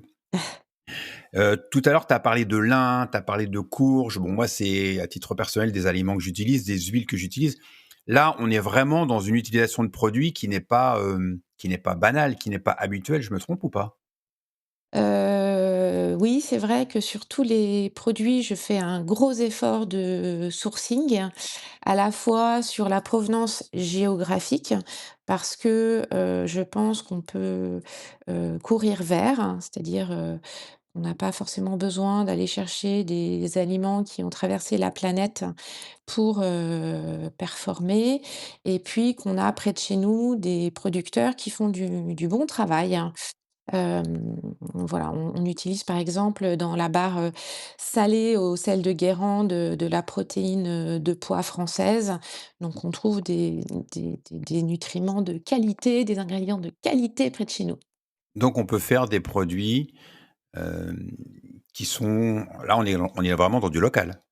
Tout à l'heure, tu as parlé de lin, tu as parlé de courge. Bon, moi, c'est à titre personnel des aliments que j'utilise, des huiles que j'utilise. Là, on est vraiment dans une utilisation de produits qui n'est pas banale, qui n'est pas habituelle, je me trompe ou pas? Oui, c'est vrai que sur tous les produits, je fais un gros effort de sourcing, à la fois sur la provenance géographique, parce que, je pense qu'on peut, courir vers, hein, c'est-à-dire, on n'a pas forcément besoin d'aller chercher des aliments qui ont traversé la planète pour, performer, et puis qu'on a près de chez nous des producteurs qui font du bon travail. Voilà, on utilise par exemple dans la barre, salée au sel de Guérande, de la protéine, de pois française. Donc on trouve des nutriments de qualité, des ingrédients de qualité près de chez nous. Donc on peut faire des produits, hem, qui sont là, on est vraiment dans du local.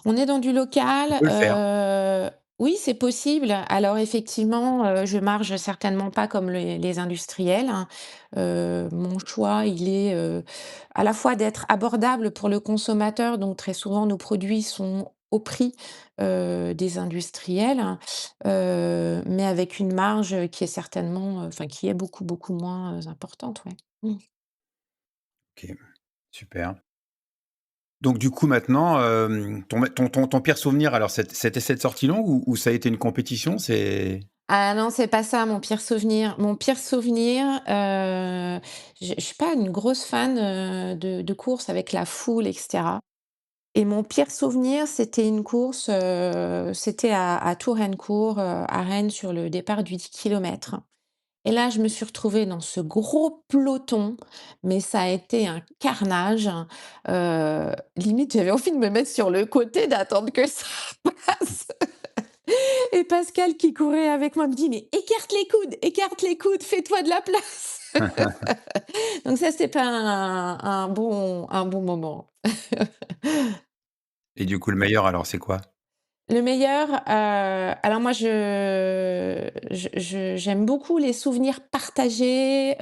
On est dans du On local, peut le faire. oui, c'est possible. Alors effectivement, je marge certainement pas comme les industriels, hein. Mon choix, il est, à la fois d'être abordable pour le consommateur, donc très souvent nos produits sont au prix, des industriels, hein, mais avec une marge qui est certainement, enfin qui est beaucoup, beaucoup moins, importante, ouais. Mmh. OK, super. Donc du coup maintenant, ton pire souvenir alors c'était cette sortie longue ou ça a été une compétition? Ah non, c'est pas ça mon pire souvenir. Mon pire souvenir, je suis pas une grosse fan, de courses avec la foule et cetera, et mon pire souvenir, c'était une course, c'était à Tournencourt, à Rennes sur le départ du 10 kilomètres, et là, je me suis retrouvée dans ce gros peloton, mais ça a été un carnage, limite j'avais envie de me mettre sur le côté, d'attendre que ça passe. Et Pascal qui courait avec moi me dit: «Mais écarte les coudes, fais-toi de la place!» Donc ça, c'était pas un bon moment. Et du coup le meilleur alors c'est quoi? Le meilleur, alors moi j'aime beaucoup les souvenirs partagés,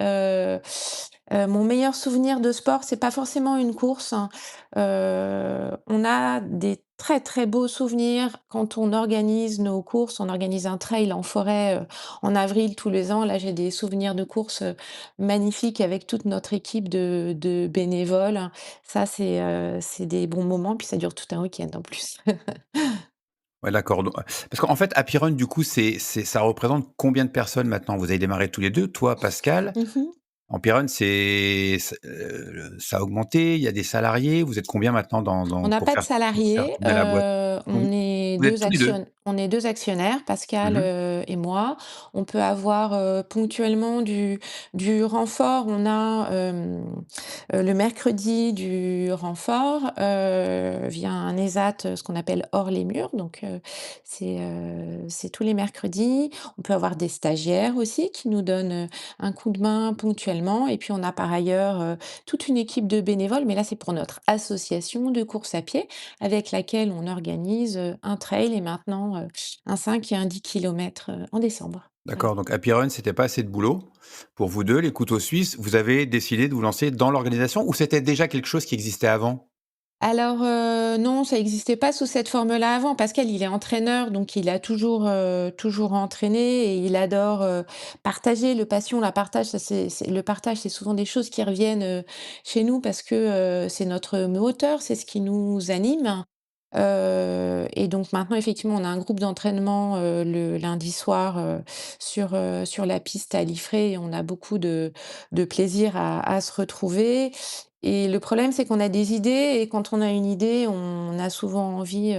mon meilleur souvenir de sport, c'est pas forcément une course, hein. On a des très, très beaux souvenirs quand on organise nos courses. On organise un trail en forêt, en avril tous les ans. Là, j'ai des souvenirs de courses, magnifiques avec toute notre équipe de bénévoles. Ça, c'est des bons moments, puis ça dure tout un week-end en plus. Ouais, d'accord, donc parce qu'en fait Happy Run du coup ça représente combien de personnes maintenant? Vous avez démarré tous les 2, toi, Pascal. Mmh. Happy Run ça a augmenté, il y a des salariés, vous êtes combien maintenant On n'a pas de pour faire salariés, tourner la boîte? Combi Vous êtes tous les 2. on est 2 actionnaires, Pascal, Mmh. et moi. On peut avoir, ponctuellement du renfort. On a, le mercredi du renfort, via un ESAT, ce qu'on appelle hors les murs, donc c'est tous les mercredis. On peut avoir des stagiaires aussi qui nous donnent, un coup de main ponctuellement, et puis on a par ailleurs, toute une équipe de bénévoles, mais là, c'est pour notre association de course à pied avec laquelle on organise, un trail, et maintenant, un 5 et un 10 kilomètres, en décembre. Voilà. D'accord, donc Happy Run, c'était pas assez de boulot pour vous 2, les couteaux suisses. Vous avez décidé de vous lancer dans l'organisation ou c'était déjà quelque chose qui existait avant? Alors, non, ça existait pas sous cette forme-là avant. Pascal, il est entraîneur, donc il a toujours entraîné, et il adore, partager. Le partage, c'est souvent des choses qui reviennent, chez nous parce que, c'est notre moteur, c'est ce qui nous anime. Et donc maintenant, effectivement, on a un groupe d'entraînement, le lundi soir, sur la piste à Liffré, et on a beaucoup de plaisir à se retrouver, et le problème, c'est qu'on a des idées, et quand on a une idée, on a souvent envie,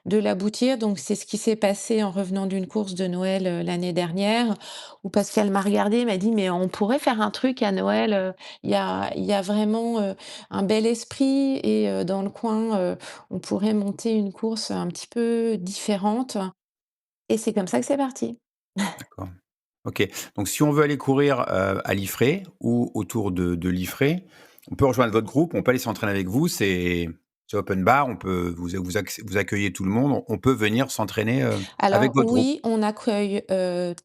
de l'aboutir. Donc c'est ce qui s'est passé en revenant d'une course de Noël, l'année dernière, où Pascal m'a regardée, m'a dit: «Mais on pourrait faire un truc à Noël, il y a vraiment, un bel esprit, et dans le coin, on pourrait monter une course un petit peu différente», et c'est comme ça que c'est parti. D'accord. OK. Donc si on veut aller courir, à Liffré ou autour de Liffré, on peut rejoindre votre groupe, on peut aller s'entraîner avec vous, c'est open bar, on peut vous accueillez tout le monde, on peut venir s'entraîner, avec Alors votre groupe? oui, on accueille,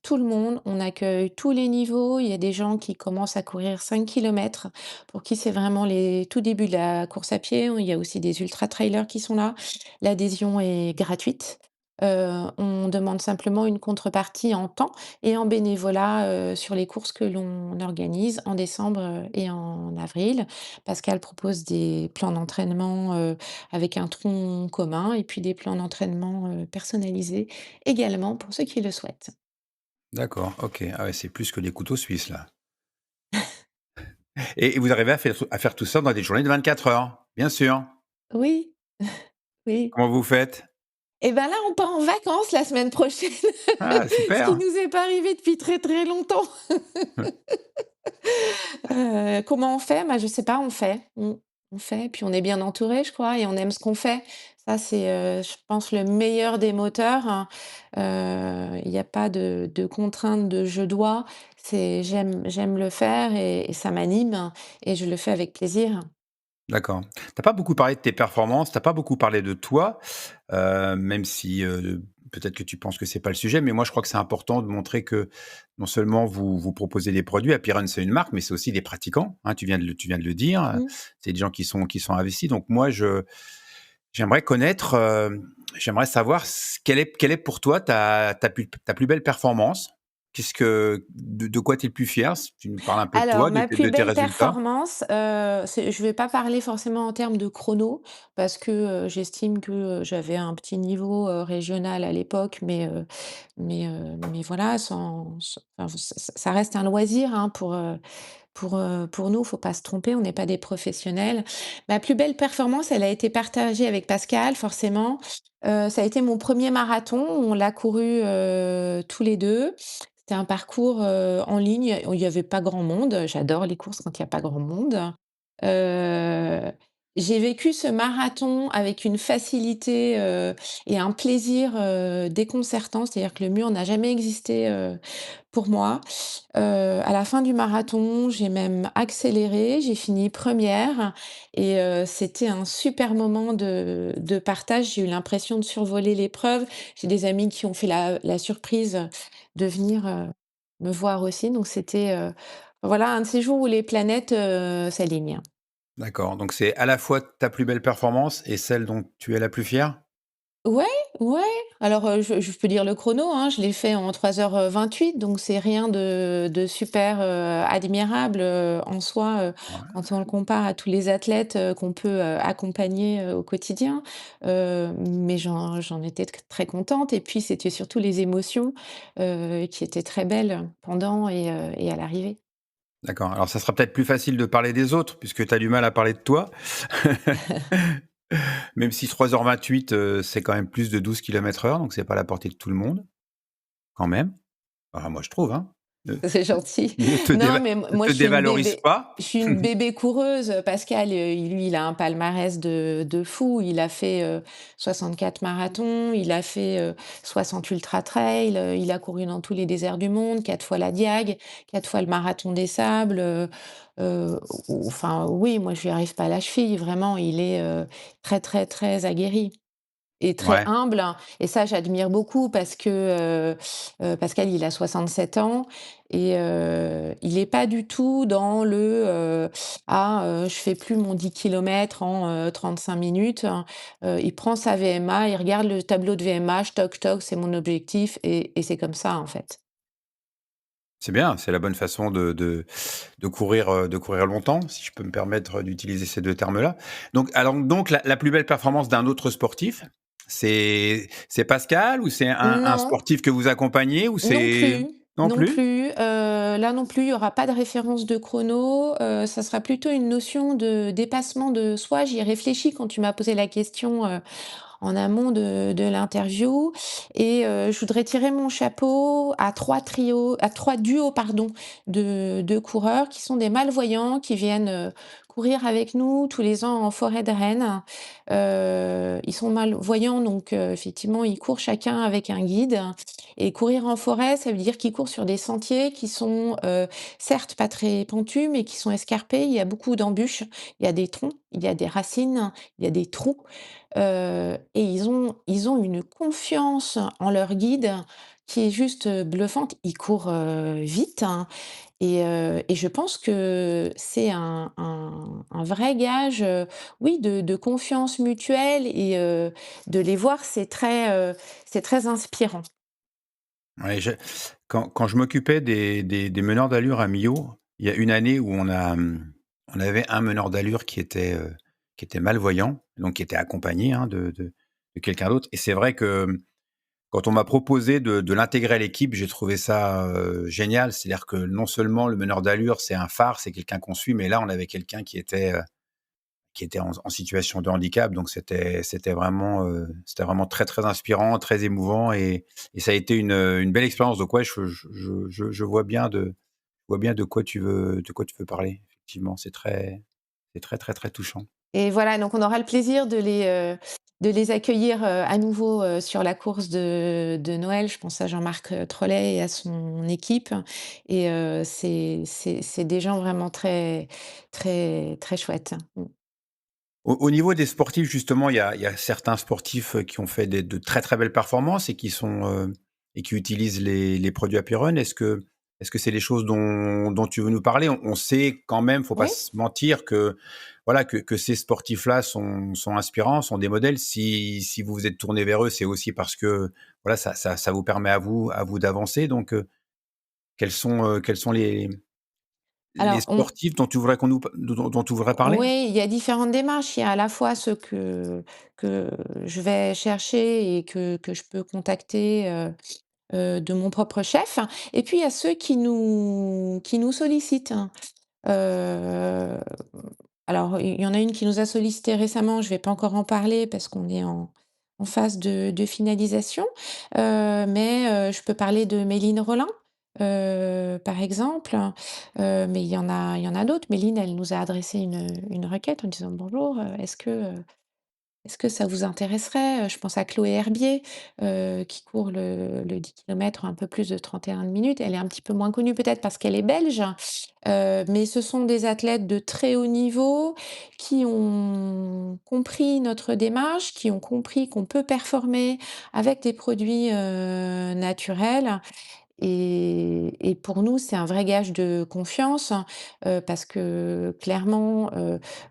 tout le monde, on accueille tous les niveaux. Il y a des gens qui commencent à courir 5 kilomètres, pour qui c'est vraiment les tout débuts de la course à pied. Il y a aussi des ultra trailers qui sont là. L'adhésion est gratuite. On demande simplement une contrepartie en temps et en bénévolat, sur les courses que l'on organise en décembre, et en avril. Parce qu'elle propose des plans d'entraînement, avec un tronc commun et puis des plans d'entraînement, personnalisés également pour ceux qui le souhaitent. D'accord, OK. Ah ouais, c'est plus que des couteaux suisses là. Et vous arrivez à faire tout ça dans des journées de 24 heures? Bien sûr. Oui, oui. Comment vous faites? Et ben là, on part en vacances la semaine prochaine, Ah ce qui super! nous est pas arrivé depuis très, très longtemps. Comment on fait? Bah, je sais pas, on fait. On fait, puis on est bien entouré, je crois et on aime ce qu'on fait. Ça, c'est, je pense le meilleur des moteurs, hein. Il y a pas de contrainte de «je dois», c'est j'aime le faire et ça m'anime et je le fais avec plaisir. D'accord. T'as pas beaucoup parlé de tes performances, t'as pas beaucoup parlé de toi, même si, peut-être que tu penses que c'est pas le sujet, mais moi je crois que c'est important de montrer que non seulement vous proposez des produits, Happy Run c'est une marque, mais c'est aussi des pratiquants, hein, tu viens de le dire, Mmh. c'est des gens qui sont investis. Donc moi j'aimerais connaître, j'aimerais savoir quelle est pour toi ta plus belle performance? Qu'est-ce que de quoi tu es le plus fier? Si tu nous parles un peu de Alors, toi, de ma tes plus de tes belle résultats? performance, c'est je vais pas parler forcément en termes de chrono parce que, j'estime que, j'avais un petit niveau, régional à l'époque, mais voilà, sans enfin, ça reste un loisir, hein, pour nous, faut pas se tromper, on n'est pas des professionnels. Ma plus belle performance, elle a été partagée avec Pascal, forcément. Ça a été mon premier marathon, on l'a couru, tous les 2. C'était un parcours, en ligne, il y avait pas grand monde. J'adore les courses quand il y a pas grand monde. Heu, j'ai vécu ce marathon avec une facilité, et un plaisir, déconcertant. C'est-à-dire que le mur n'a jamais existé, pour moi. À la fin du marathon, j'ai même accéléré, j'ai fini première et c'était un super moment de partage. J'ai eu l'impression de survoler l'épreuve. J'ai des amis qui ont fait la surprise de venir, me voir aussi, donc c'était, voilà, un de ces jours où les planètes, s'alignent. D'accord, donc c'est à la fois ta plus belle performance et celle dont tu es la plus fière? Ouais, ouais. Alors, je peux dire le chrono, hein, je l'ai fait en 3h28, donc c'est rien de super, admirable, en soi, Ouais, quand on le compare à tous les athlètes, qu'on peut, accompagner, au quotidien. Mais j'en étais très contente et puis c'était surtout les émotions, qui étaient très belles pendant et à l'arrivée. d'accord. Alors ça sera peut-être plus facile de parler des autres puisque tu as du mal à parler de toi. Même si 3h28, c'est quand même plus de 12 km/h, donc c'est pas à la portée de tout le monde, quand même. Enfin moi je trouve, hein. Ne C'est gentil. ne te Non, déva mais ne moi, te dévalorise pas. je suis une bébé coureuse. Pascal, lui, il a un palmarès de fou. Il a fait, 64 marathons, il a fait, 60 ultra trail, il a couru dans tous les déserts du monde, 4 fois la Diag, 4 fois le marathon des sables, heu, enfin, oui, moi, je lui arrive pas à la cheville. Vraiment, il est, très, très, très aguerri. Et très Ouais, humble, hein, et ça j'admire beaucoup parce que, Pascal il a 67 ans et il est pas du tout dans le, «Ah, je fais plus mon 10 kilomètres en, 35 minutes», hein. Il prend sa VMA, il regarde le tableau de VMA, toc toc, c'est mon objectif et c'est comme ça en fait. c'est bien, c'est la bonne façon de courir longtemps, si je peux me permettre d'utiliser ces 2 termes-là. Donc la plus belle performance d'un autre sportif, c'est Pascal ou c'est un Non. sportif que vous accompagnez ou Non c'est plus, non non plus? plus, là non plus, il y aura pas de référence de chrono, ça sera plutôt une notion de dépassement de soi. J'y ai réfléchi quand tu m'as posé la question, en amont de l'interview et je voudrais tirer mon chapeau à 3 duos, pardon, de coureurs qui sont des malvoyants qui viennent, courir avec nous tous les ans en forêt de Rennes. Ils sont malvoyants donc effectivement, ils courent chacun avec un guide et courir en forêt, ça veut dire qu'ils courent sur des sentiers qui sont, certes pas très pentus, mais qui sont escarpés. Il y a beaucoup d'embûches, il y a des troncs, il y a des racines, il y a des trous, et ils ont une confiance en leur guide qui est juste, bluffante. Ils courent, vite, hein, et je pense que c'est un vrai gage, oui, de confiance mutuelle et de les voir, c'est très inspirant. Ouais, quand je m'occupais des meneurs d'allure à Millau, il y a une année où on avait un meneur d'allure qui était malvoyant, donc qui était accompagné, hein, de quelqu'un d'autre et c'est vrai que, quand on m'a proposé de l'intégrer à l'équipe, j'ai trouvé ça, génial. C'est-à-dire que non seulement le meneur d'allure, c'est un phare, c'est quelqu'un qu'on suit, mais là, on avait quelqu'un qui était en situation de handicap, donc c'était vraiment très, très inspirant, très émouvant et ça a été une belle expérience. Donc ouais, je vois bien de quoi tu veux parler. Effectivement, c'est très, très, très touchant. Et voilà, donc on aura le plaisir de les accueillir, à nouveau, sur la course de Noël. Je pense à Jean-Marc, Trollet et à son équipe et c'est des gens vraiment très, très, très chouettes. Mmh. Au niveau des sportifs, justement, il y a certains sportifs, qui ont fait de très, très belles performances et qui utilisent les produits Happy Run. Est-ce que c'est des choses dont tu veux nous parler? On sait quand même, faut pas Oui? se mentir que, voilà, que ces sportifs-là sont inspirants, sont des modèles. Si vous vous êtes tourné vers eux, c'est aussi parce que, voilà, ça vous permet à vous d'avancer. Donc, quels sont les Alors on sportifs dont tu voudrais qu'on nous dont tu voudrais parler? Oui, il y a différentes démarches. Il y a à la fois ceux que je vais chercher et que je peux contacter, de mon propre chef et puis il y a ceux qui nous sollicitent. Heu, alors il y en a une qui nous a sollicité récemment, je vais pas encore en parler parce qu'on est en phase de finalisation, mais je peux parler de Méline Rollin, par exemple, mais il y en a d'autres. Méline, elle nous a adressé une requête en disant: «Bonjour, est-ce que ça vous intéresserait?» Je pense à Chloé Herbier, qui court le 10 kilomètres un peu plus de 31 minutes. Elle est un petit peu moins connue peut-être parce qu'elle est belge, mais ce sont des athlètes de très haut niveau qui ont compris notre démarche, qui ont compris qu'on peut performer avec des produits, naturels et pour nous, c'est un vrai gage de confiance, parce que clairement,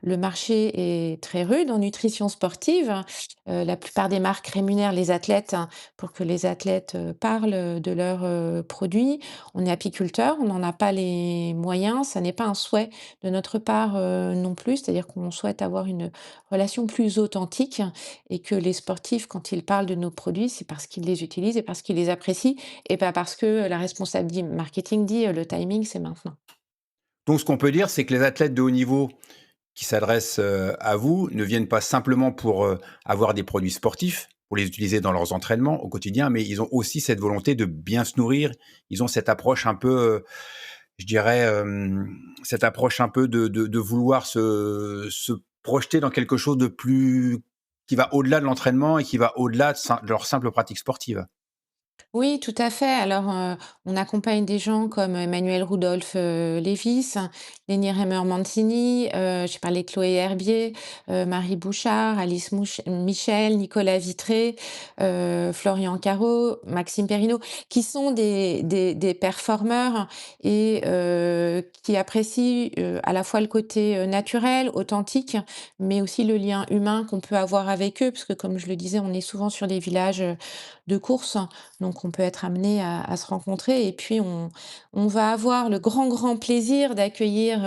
le marché est très rude en nutrition sportive. La plupart des marques rémunèrent les athlètes pour que les athlètes, parlent de leurs, produits. On est apiculteurs, on n'en a pas les moyens, ça n'est pas un souhait de notre part, non plus. C'est-à-dire qu'on souhaite avoir une relation plus authentique et que les sportifs, quand ils parlent de nos produits, c'est parce qu'ils les utilisent et parce qu'ils les apprécient et pas parce que la responsable dit marketing dit, «Le timing, c'est maintenant». Donc ce qu'on peut dire, c'est que les athlètes de haut niveau qui s'adressent, à vous ne viennent pas simplement pour, avoir des produits sportifs, pour les utiliser dans leurs entraînements au quotidien, mais ils ont aussi cette volonté de bien se nourrir. Ils ont cette approche un peu, je dirais, cette approche un peu de vouloir se projeter dans quelque chose de plus qui va au-delà de l'entraînement et qui va au-delà de leur simple pratique sportive. Oui, tout à fait. Alors, on accompagne des gens comme Emmanuel Rudolph, Lévis, Lenny Reimer-Mancini, j'ai parlé de Chloé Herbier, Marie Bouchard, Alice Michel, Nicolas Vitré, Florian Caro, Maxime Perrino, qui sont des performeurs et qui apprécient, à la fois le côté, naturel, authentique, mais aussi le lien humain qu'on peut avoir avec eux. Parce que comme je le disais, on est souvent sur des villages, de courses. Donc on peut être amené à se rencontrer et puis on va avoir le grand, grand plaisir d'accueillir,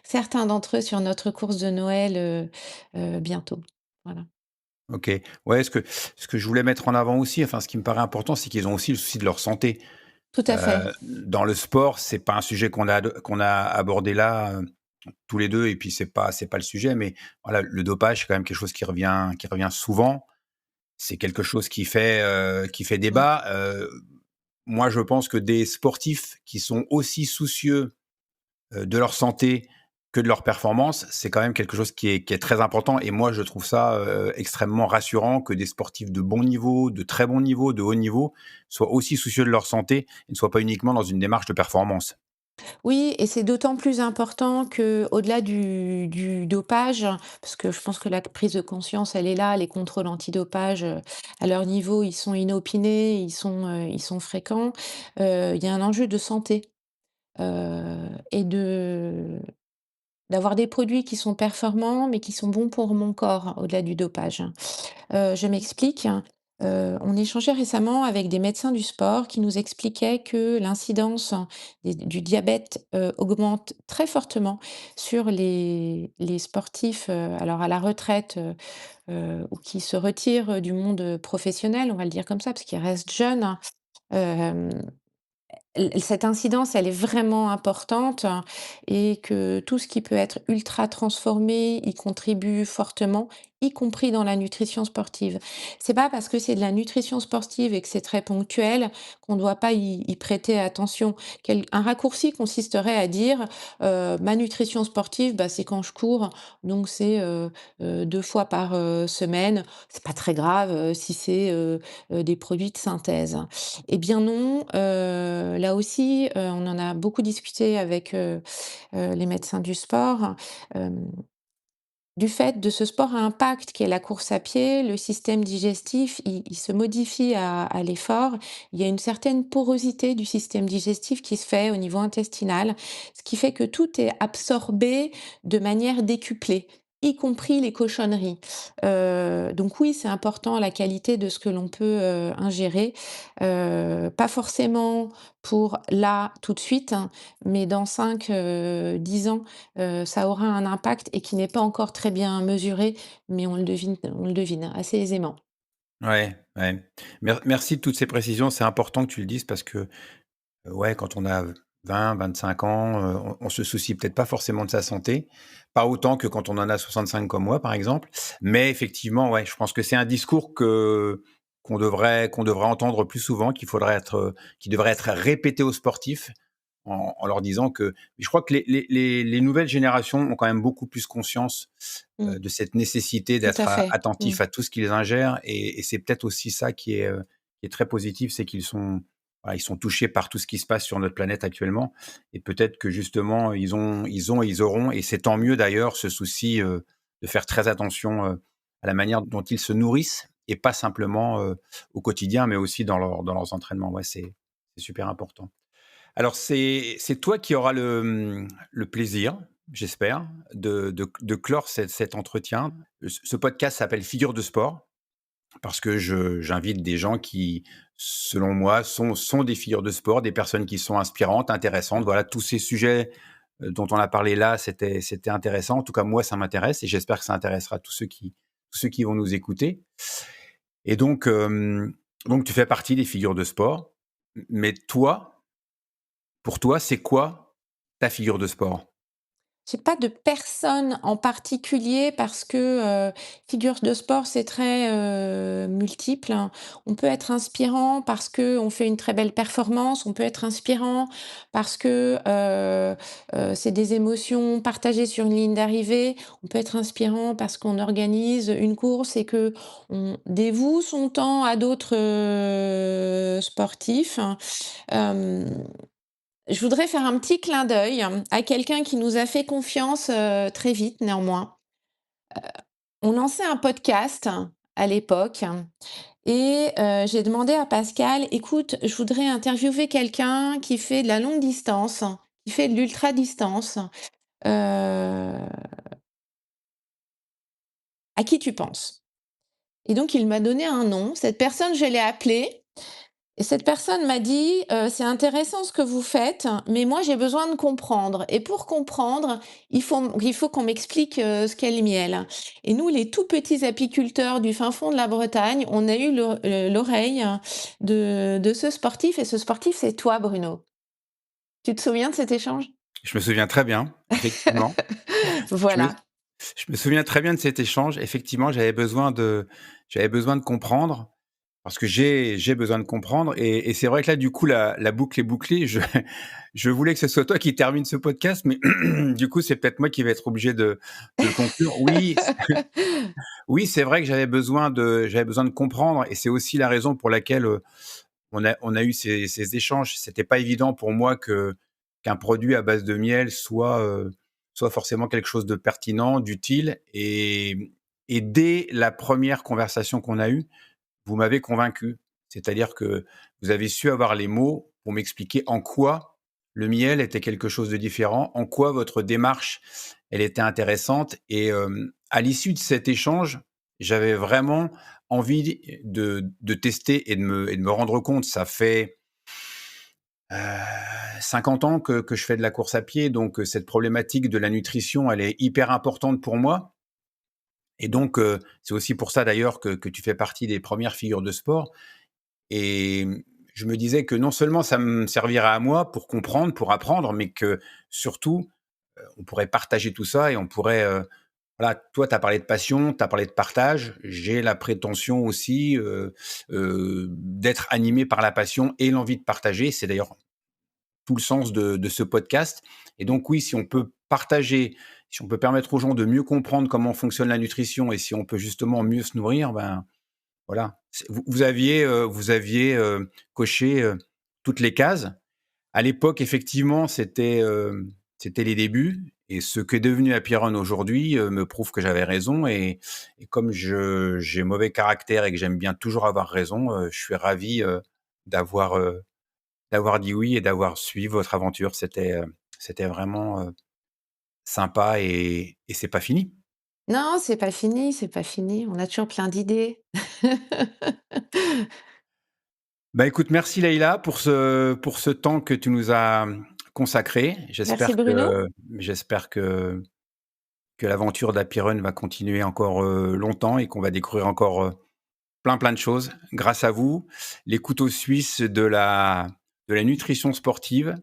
certains d'entre eux sur notre course de Noël, bientôt. Voilà. OK. Ouais, ce que je voulais mettre en avant aussi, enfin, ce qui me paraît important, c'est qu'ils ont aussi le souci de leur santé. Tout à fait. Dans le sport, c'est pas un sujet qu'on a abordé là, tous les 2 et puis c'est pas le sujet, mais voilà, le dopage, c'est quand même quelque chose qui revient souvent. C'est quelque chose qui fait Mmh. débat. Moi, je pense que des sportifs qui sont aussi soucieux, de leur santé que de leur performance, c'est quand même quelque chose qui est très important et moi je trouve ça, extrêmement rassurant que des sportifs de bon niveau, de très bon niveau, de haut niveau, soient aussi soucieux de leur santé et ne soient pas uniquement dans une démarche de performance. Oui, et c'est d'autant plus important qu'au-delà du dopage, parce que je pense que la prise de conscience, elle est là, les contrôles antidopage, à leur niveau, ils sont inopinés, ils sont fréquents. Il y a un enjeu de santé, et d'avoir des produits qui sont performants, mais qui sont bons pour mon corps, au-delà du dopage. Je m'explique. On échangeait récemment avec des médecins du sport qui nous expliquaient que l'incidence du diabète augmente très fortement sur les sportifs alors à la retraite ou qui se retirent du monde professionnel, on va le dire comme ça, parce qu'ils restent jeunes. Euh, Cette incidence, elle est vraiment importante et que tout ce qui peut être ultra transformé y contribue fortement, y compris dans la nutrition sportive. C'est pas parce que c'est de la nutrition sportive et que c'est très ponctuel qu'on ne doit pas y prêter attention. Un raccourci consisterait à dire ma nutrition sportive, bah, c'est quand je cours, donc c'est 2 fois par semaine. C'est pas très grave si c'est des produits de synthèse. Eh bien non, là aussi, on en a beaucoup discuté avec, les médecins du sport. Hem, du fait de ce sport à impact qu'est la course à pied, le système digestif, il se modifie à l'effort. Il y a une certaine porosité du système digestif qui se fait au niveau intestinal, ce qui fait que tout est absorbé de manière décuplée, y compris les cochonneries. Donc oui, c'est important la qualité de ce que l'on peut, ingérer, pas forcément pour là, tout de suite, hein, mais dans 5, 10 ans, ça aura un impact et qui n'est pas encore très bien mesuré, mais on le devine assez aisément. Ouais, ouais. Merci de toutes ces précisions, c'est important que tu le dises parce que, ouais, quand on a 20-25 ans, on se soucie peut-être pas forcément de sa santé, pas autant que quand on en a 65 comme moi, par exemple. Mais effectivement, ouais, je pense que c'est un discours qu'on devrait entendre plus souvent, qui devrait être répété aux sportifs en leur disant que je crois que les nouvelles générations ont quand même beaucoup plus conscience, Mmh, de cette nécessité tout d'être à a fait. Mmh. attentif à tout ce qu'ils ingèrent et c'est peut-être aussi ça qui est très positif, c'est qu'ils sont voilà, ils sont touchés par tout ce qui se passe sur notre planète actuellement et peut-être que justement ils auront et c'est tant mieux d'ailleurs ce souci, de faire très attention, à la manière dont ils se nourrissent et pas simplement, au quotidien, mais aussi dans leurs entraînements. Ouais, c'est super important. Alors c'est toi qui auras le plaisir, j'espère, de clore cet entretien. Ce podcast s'appelle Figure de sport parce que je j'invite des gens qui, selon moi, sont des figures de sport, des personnes qui sont inspirantes, intéressantes. Voilà, tous ces sujets, dont on a parlé là, c'était intéressant. En tout cas, moi, ça m'intéresse et j'espère que ça intéressera tous ceux qui vont nous écouter et donc tu fais partie des figures de sport. Mais toi, pour toi, c'est quoi ta figure de sport? J'ai pas de personne en particulier parce que, figure de sport, c'est très, multiple, hein. On peut être inspirant parce qu'on fait une très belle performance, on peut être inspirant parce que, c'est des émotions partagées sur une ligne d'arrivée, on peut être inspirant parce qu'on organise une course et qu'on dévoue son temps à d'autres, sportifs. Hem Je voudrais faire un petit clin d'œil à quelqu'un qui nous a fait confiance, très vite néanmoins. On lançait un podcast à l'époque et j'ai demandé à Pascal: «Écoute, je voudrais interviewer quelqu'un qui fait de la longue distance, qui fait de l'ultra distance, à qui tu penses?» Et donc il m'a donné un nom. Cette personne, je l'ai appelée. Et cette personne m'a dit: «C'est intéressant ce que vous faites, mais moi j'ai besoin de comprendre et pour comprendre, il faut qu'on m'explique, ce qu'est le miel». Et nous, les tout petits apiculteurs du fin fond de la Bretagne, on a eu l'oreille de ce sportif et ce sportif, c'est toi, Bruno. Tu te souviens de cet échange? Je me souviens très bien, effectivement. Je me Voilà. je me souviens très bien de cet échange. Effectivement, j'avais besoin de comprendre parce que j'ai besoin de comprendre et c'est vrai que là, du coup, la boucle est bouclée. Je voulais que ce soit toi qui termine ce podcast, mais du coup, c'est peut-être moi qui vais être obligé de le conclure. Oui, c'est vrai que j'avais besoin de comprendre et c'est aussi la raison pour laquelle, on a eu ces échanges. C'était pas évident pour moi qu'un produit à base de miel soit forcément quelque chose de pertinent, d'utile et dès la première conversation qu'on a eue, vous m'avez convaincu. C'est-à-dire que vous avez su avoir les mots pour m'expliquer en quoi le miel était quelque chose de différent, en quoi votre démarche, elle était intéressante et à l'issue de cet échange, j'avais vraiment envie de tester et de me rendre compte. Ça fait, 50 ans que je fais de la course à pied, donc cette problématique de la nutrition, elle est hyper importante pour moi et donc c'est aussi pour ça d'ailleurs que tu fais partie des premières figures de sport et je me disais que non seulement ça me servirait à moi pour comprendre, pour apprendre, mais que surtout, on pourrait partager tout ça et on pourrait, voilà, toi, tu as parlé de passion, tu as parlé de partage. J'ai la prétention aussi, d'être animé par la passion et l'envie de partager. C'est d'ailleurs tout le sens de ce podcast et donc oui, si on peut partager, si on peut permettre aux gens de mieux comprendre comment fonctionne la nutrition et si on peut justement mieux se nourrir, ben, voilà. Vous aviez coché, toutes les cases. À l'époque, effectivement, c'était les débuts et ce qu'est devenu Happy Run aujourd'hui, me prouve que j'avais raison et comme j'ai mauvais caractère et que j'aime bien toujours avoir raison, je suis ravi, d'avoir, d'avoir dit oui et d'avoir suivi votre aventure. C'était vraiment, sympa et c'est pas fini. Non, c'est pas fini, c'est pas fini. On a toujours plein d'idées. Bah, écoute, merci Leïla pour ce temps que tu nous as, consacré. Merci J'espère Bruno. que l'aventure d'Happy Run va continuer encore, longtemps et qu'on va découvrir encore, plein de choses grâce à vous, les couteaux suisses de la nutrition sportive.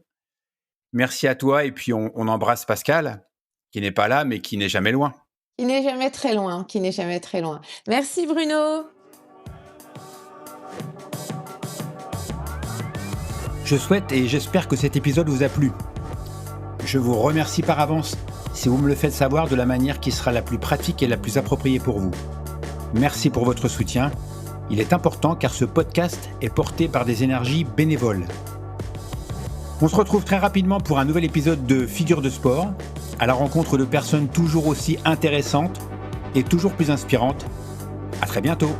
Merci à toi et puis on embrasse Pascal, qui n'est pas là, mais qui n'est jamais loin. Qui n'est jamais très loin, qui n'est jamais très loin. Merci Bruno. Je souhaite et j'espère que cet épisode vous a plu. Je vous remercie par avance si vous me le faites savoir de la manière qui sera la plus pratique et la plus appropriée pour vous. Merci pour votre soutien. Il est important car ce podcast est porté par des énergies bénévoles. On se retrouve très rapidement pour un nouvel épisode de Figures de sport, à la rencontre de personnes toujours aussi intéressantes et toujours plus inspirantes. À très bientôt.